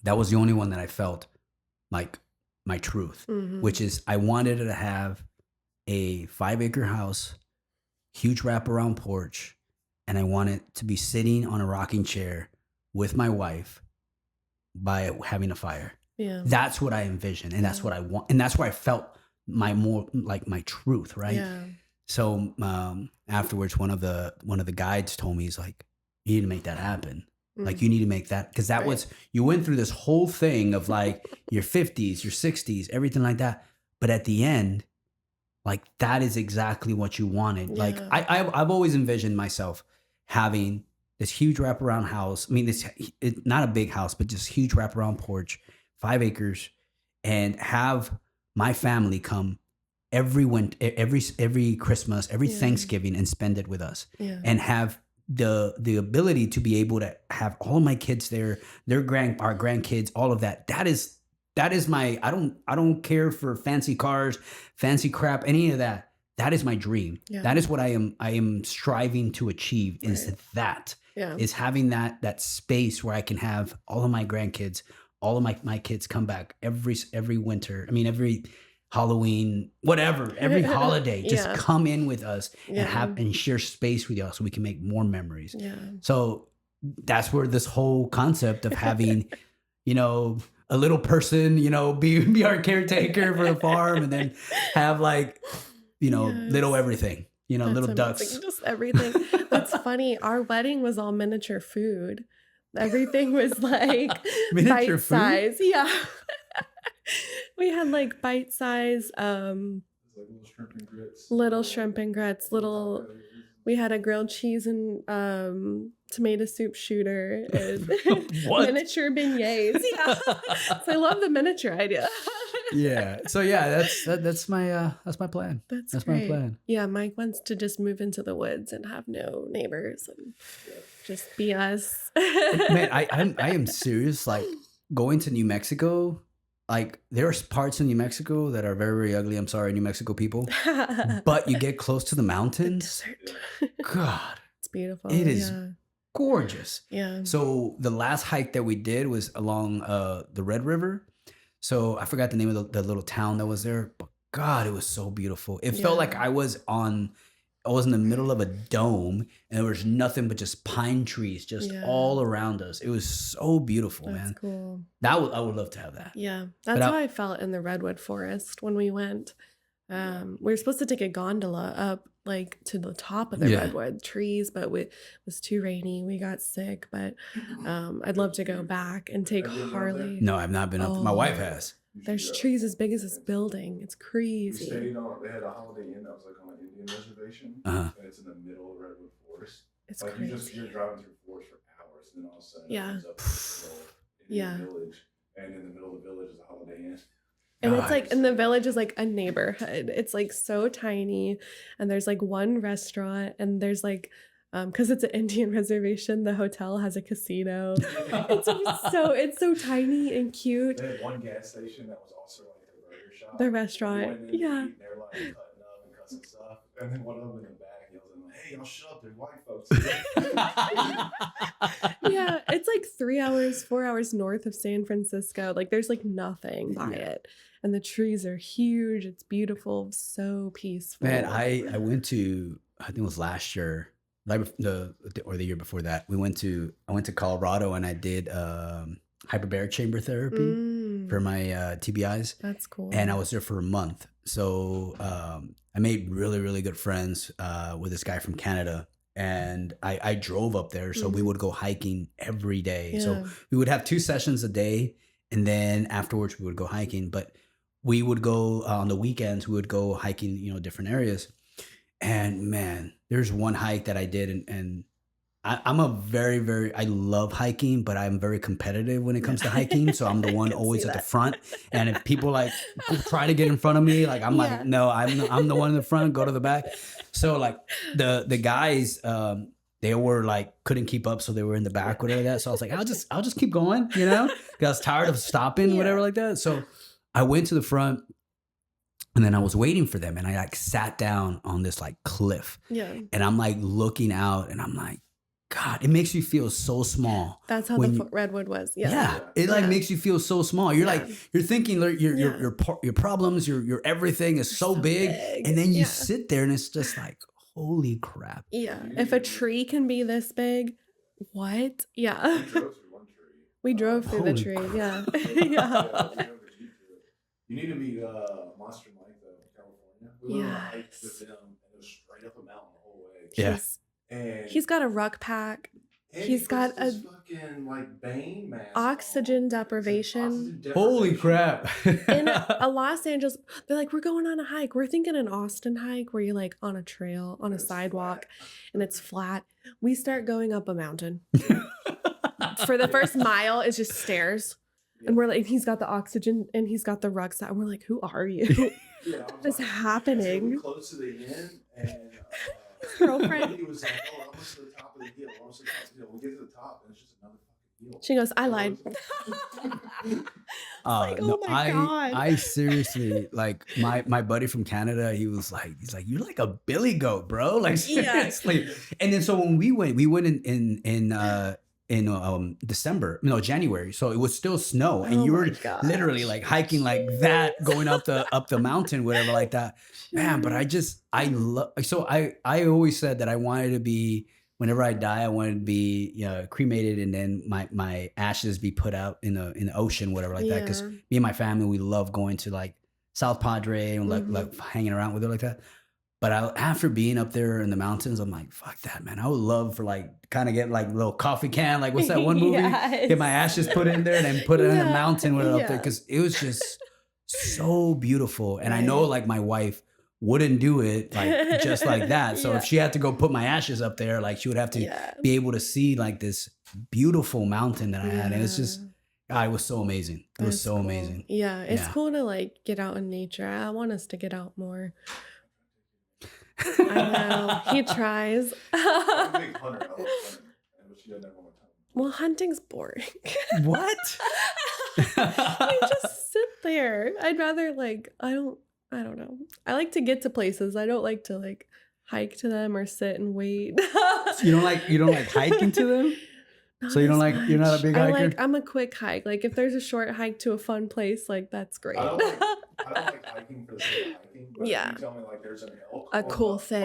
That was the only one that I felt like my truth, which is I wanted to have a 5-acre house, huge wraparound porch, and I wanted to be sitting on a rocking chair with my wife by having a fire. Yeah. That's what I envision, and that's what I want, and that's where I felt my truth, right? Yeah. So afterwards, one of the guides told me, he's like, you need to make that happen. Like, you need to make that, because that was, you went through this whole thing of like your 50s, your 60s, everything like that. But at the end, like, that is exactly what you wanted. Yeah. Like, I've always envisioned myself having this huge wraparound house. I mean, not a big house, but just huge wraparound porch, 5 acres, and have my family come every Christmas, every Thanksgiving, and spend it with us, and have the ability to be able to have all of my kids there, our grandkids, all of that. That is my, I don't care for fancy cars, fancy crap, any of that. That is my dream. Yeah. That is what I am striving to achieve, is is having that space where I can have all of my grandkids, all of my kids come back every winter. I mean, every Halloween, whatever, every holiday, just come in with us and share space with y'all so we can make more memories. Yeah. So that's where this whole concept of having, a little person, be our caretaker for the farm, and then have like, little everything, that's little amazing. Ducks. Just everything. That's funny. Our wedding was all miniature food. Everything was like miniature bite size. Yeah. We had like bite size, like little shrimp and grits, we had a grilled cheese and tomato soup shooter and miniature beignets. Yeah. So I love the miniature idea. Yeah. So yeah, that's my plan. That's my plan. Yeah, Mike wants to just move into the woods and have no neighbors and just be us. Man, I am serious. Like, going to New Mexico, like, there's parts in New Mexico that are very, very ugly. I'm sorry, New Mexico people. But you get close to the mountains. God. It's beautiful. It is gorgeous. Yeah. So the last hike that we did was along the Red River. So I forgot the name of the little town that was there. But God, it was so beautiful. It felt like I was in the middle of a dome, and there was nothing but just pine trees just all around us. It was so beautiful, man. That's cool. I would love to have that. Yeah. That's how I felt in the redwood forest when we went. We were supposed to take a gondola up like to the top of the redwood trees, but it was too rainy. We got sick, but I'd love to go back and take Harley. No, I've not been up. My wife has. There's trees as big as this building. It's crazy. We stayed they had a Holiday Inn that was like on an Indian reservation, and it's in the middle of redwood forest. It's like crazy. You're driving through forest for hours, and then all of a sudden it comes up to this little Indian village, and in the middle of the village is a Holiday Inn. And it's like, and the village is like a neighborhood. It's like so tiny, and there's like one restaurant, and there's like, because it's an Indian reservation, the hotel has a casino. It's so tiny and cute. They had one gas station that was also like the burger shop. The restaurant, yeah. They're like cutting up and cussing stuff, and then one of them in the back yells at them, "Hey, y'all shut up! There's white folks here." Yeah, it's like 4 hours north of San Francisco. Like, there's like nothing by it. And the trees are huge. It's beautiful. So peaceful. Man, I went to, I think it was last year, or the year before that. I went to Colorado, and I did hyperbaric chamber therapy for my TBIs. That's cool. And I was there for a month. So I made really, really good friends with this guy from Canada. And I drove up there. So we would go hiking every day. Yeah. So we would have 2 sessions a day. And then afterwards we would go hiking. But we would go on the weekends, we would go hiking, different areas. And man, there's one hike that I did, and I'm a very, very, I love hiking, but I'm very competitive when it comes to hiking. So I'm the one always at the front. And if people like try to get in front of me, like I'm like, no, I'm the one in the front, go to the back. So like the guys, they were like, couldn't keep up. So they were in the back, whatever that. So I was like, I'll just keep going, because I was tired of stopping, whatever like that. So I went to the front, and then I was waiting for them, and I like sat down on this like cliff. Yeah. And I'm like looking out, and I'm like, God, it makes you feel so small. That's how the redwood was. Yeah. Yeah. It like makes you feel so small. You're like, you're thinking your problems, your everything is so big. And then you sit there, and it's just like, holy crap. Yeah. If a tree can be this big, what? Yeah. We drove through one tree. We drove through the Holy tree. crap. Yeah. Yeah, Yeah. we drove the Jeep through it. You need to meet Monster Mike though in California. We went on a hike with him, and it was straight up a mountain the whole way. Yeah. And He's got a ruck pack. and he's he got puts this a fucking like Bane mask oxygen on. deprivation. Holy crap. In Los Angeles, they're like, we're going on a hike. We're thinking an Austin hike where you're like on a trail, on a sidewalk, and it's flat. We start going up a mountain. For the first mile, it's just stairs. And we're like, he's got the oxygen and he's got the rucksack. And we're like, who are you? Yeah, What is happening? Close to the end, and Girlfriend. he was like, "Oh, almost to the top of the hill. Almost to the top of the hill. We'll get to the top, and it's just another fucking hill." She goes, I lied. Like, oh my God. I seriously, like my buddy from Canada, he's like, you're like a billy goat, bro. Like seriously. And then so when we went in January. So it was still snow, and you were literally like hiking like that, going up the mountain, whatever, like that. Man, but I love. So I always said that I wanted to be, whenever I die, I wanted to be cremated, and then my ashes be put out in the ocean, whatever, like that. Because me and my family, we love going to like South Padre and like hanging around with it like that. But after being up there in the mountains, I'm like, fuck that, man. I would love for like kind of get like a little coffee can, like what's that one movie? Yes. Get my ashes put in there and then put it in a mountain with it up there, because it was just so beautiful. And I know like my wife wouldn't do it like just like that. So if she had to go put my ashes up there, like she would have to be able to see like this beautiful mountain that I had. And it's just, it was so amazing. It was so amazing. Yeah, it's cool to like get out in nature. I want us to get out more. I know. He tries. I'm a big hunter. I love hunting, but she doesn't have one time. Well, hunting's boring. What? You just sit there. I'd rather like, I don't know. I like to get to places. I don't like to like hike to them or sit and wait. So you don't like hiking to them? So you don't like, you're not a big hiker? I'm a quick hike. Like if there's a short hike to a fun place, like that's great. I don't like hiking for the sake of hiking. But if you tell me like there's an elk, a cool thing.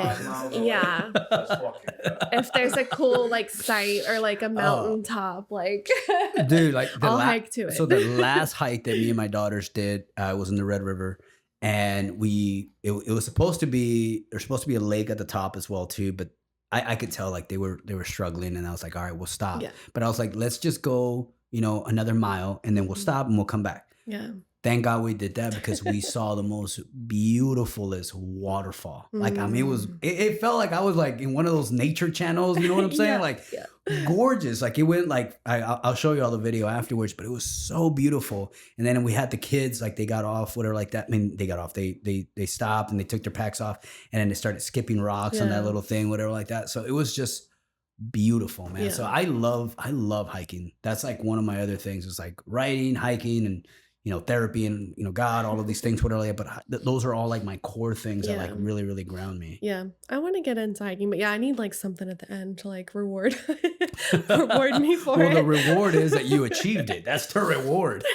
Yeah. That's fucking If there's a cool like site or like a mountaintop, like dude, like I'll hike to it. So the last hike that me and my daughters did was in the Red River, and it was supposed to be, there's supposed to be a lake at the top as well too, but I could tell like they were struggling, and I was like, all right, we'll stop. Yeah. But I was like, let's just go, another mile, and then we'll stop and we'll come back. Yeah. Thank God we did that, because we saw the most beautifulest waterfall. Like, I mean, it felt like I was like in one of those nature channels, you know what I'm saying? Gorgeous. Like it went like, I'll show you all the video afterwards, but it was so beautiful. And then we had the kids, like they got off, whatever, like that. I mean, they got off, they stopped and they took their packs off, and then they started skipping rocks on that little thing, whatever, like that. So it was just beautiful, man. So I love hiking. That's like one of my other things, is like writing, hiking, and therapy, and God, all of these things, whatever. But those are all like my core things that like really, really ground me. Yeah, I want to get into hiking, but I need like something at the end to like reward me for it. Well, the reward is that you achieved it. That's the reward.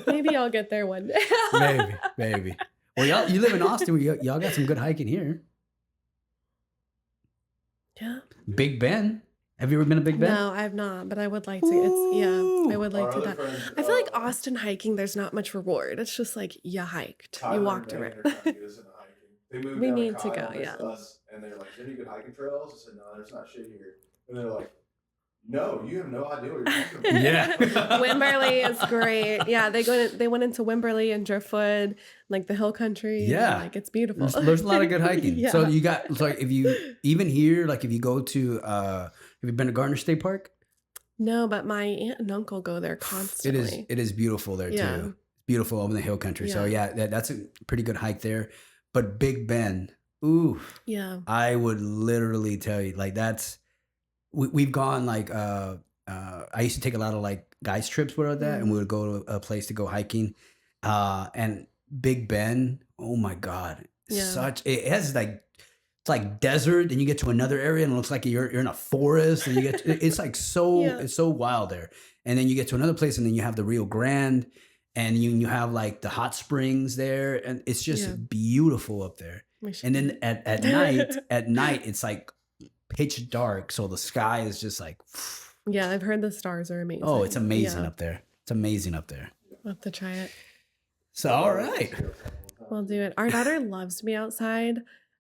Maybe I'll get there one day. Maybe. Well, you live in Austin. Y'all got some good hiking here. Yeah. Big Ben. Have you ever been to Big Ben? No, I have not, but I would like to. I would like to. I feel like Austin hiking, there's not much reward. It's just like you hiked, you walked around. We need to go, And they're like, "Is there any good hiking trails?" I said, "No, there's not shit here." And they're like, "No, you have no idea what you're talking about." Yeah. Wimberley is great. Yeah, they went into Wimberley and Driftwood, like the hill country. Yeah, like it's beautiful. There's a lot of good hiking. So you got, like, if you even here, like if you go to, have you been to Gardner State Park? No, but my aunt and uncle go there constantly. It is beautiful there too. Beautiful over in the hill country. So that's a pretty good hike there. But Big Ben, ooh, yeah, I would literally tell you, like, that's, we've gone like, I used to take a lot of like guys trips with that, and we would go to a place to go hiking, and Big Ben, oh my God, it has like, it's like desert, and you get to another area and it looks like you're in a forest, and you get it's like so it's so wild there. And then you get to another place, and then you have the Rio Grande, and you have like the hot springs there, and it's just beautiful up there. And then at night, it's like pitch dark. So the sky is just like, yeah, I've heard the stars are amazing. oh, it's amazing up there. It's amazing up there. I'll have to try it. So, all right. We'll do it. Our daughter loves to be outside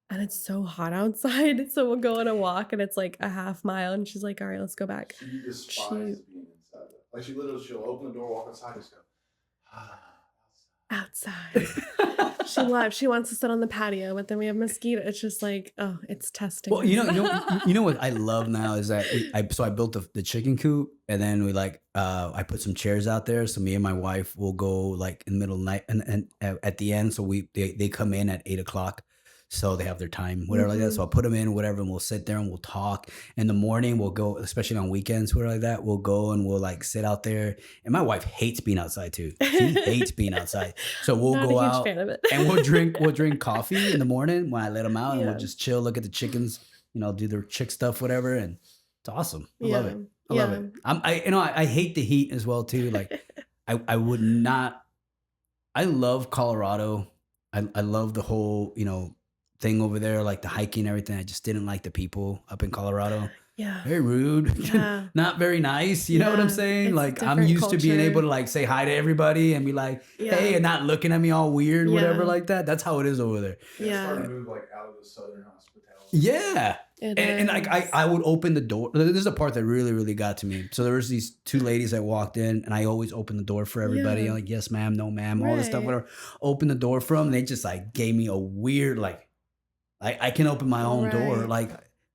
and it's so hot outside. So we'll go on a walk and it's like a half mile and she's like, all right, let's go back. She despises being inside. Like she'll open the door, walk outside, and just go, outside. She wants to sit on the patio, but then we have mosquito. It's just like, oh, it's testing. Well, you know what I love now is that I built the chicken coop, and then we I put some chairs out there, so me and my wife will go like in the middle of the night and at the end, so they come in at 8:00. So they have their time, whatever like that. So I'll put them in, whatever, and we'll sit there and we'll talk. In the morning, we'll go, especially on weekends, whatever like that. We'll go and we'll like sit out there. And my wife hates being outside too. She hates being outside. So we'll Not go a huge out fan of it. and we'll drink coffee in the morning when I let them out, and we'll just chill, look at the chickens, do their chick stuff, whatever. And it's awesome. I love it. I love it. I hate the heat as well too. Like I would not. I love Colorado. I love the whole thing over there, like the hiking and everything. I just didn't like the people up in Colorado. Yeah. Very rude. Yeah. Not very nice. You know what I'm saying? Like I'm used to being able to like say hi to everybody and be like, hey, and not looking at me all weird, whatever like that. That's how it is over there. Yeah. It's hard to move like out of the Southern hospitality. Yeah. And like I would open the door. This is the part that really, really got to me. So there was these two ladies that walked in, and I always open the door for everybody. I'm like, yes, ma'am, no, ma'am, all this stuff, whatever. Open the door for them. And they just like gave me a weird like I can open my own door. Like,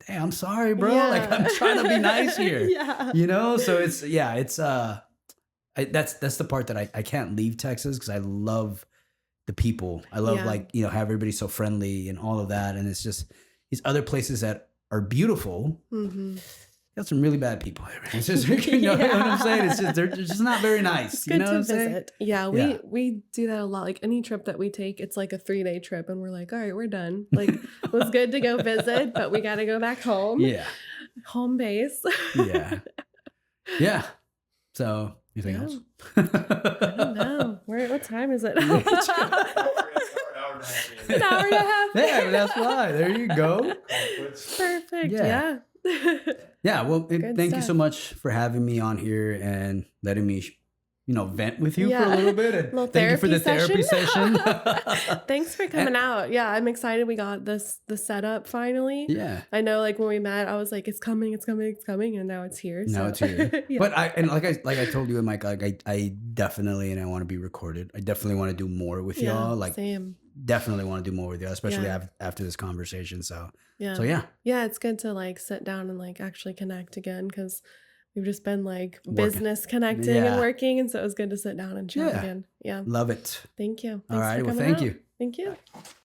hey, I'm sorry, bro. Yeah. Like I'm trying to be nice here. Yeah. So it's that's the part that I can't leave Texas because I love the people. I love have everybody so friendly and all of that. And it's just these other places that are beautiful. Mm-hmm. Got some really bad people here. It's just what I'm saying. It's just they're just not very nice. It's good to visit. Yeah, we do that a lot. Like any trip that we take, it's like a 3-day trip, and we're like, all right, we're done. Like it was good to go visit, but we got to go back home. Yeah, home base. Yeah. So anything else? I don't know. What time is it? An hour and a half. Yeah, that's why. There you go. Perfect. Yeah. Yeah, well, thank you so much for having me on here and letting me, vent with you for a little bit. And thank you for the therapy session. Thanks for coming out. Yeah, I'm excited we got the setup finally. Yeah. I know like when we met, I was like, it's coming, and now it's here. Now it's here. Yeah. But I told you and Mike, like I definitely, and I want to be recorded. I definitely want to do more with y'all. Like same. Definitely want to do more with you, especially after this conversation. So yeah, it's good to like sit down and like actually connect again because we've just been like business connecting and working, and so it was good to sit down and chat again. Yeah, love it. Thank you. All right, well, thank you. Thank you.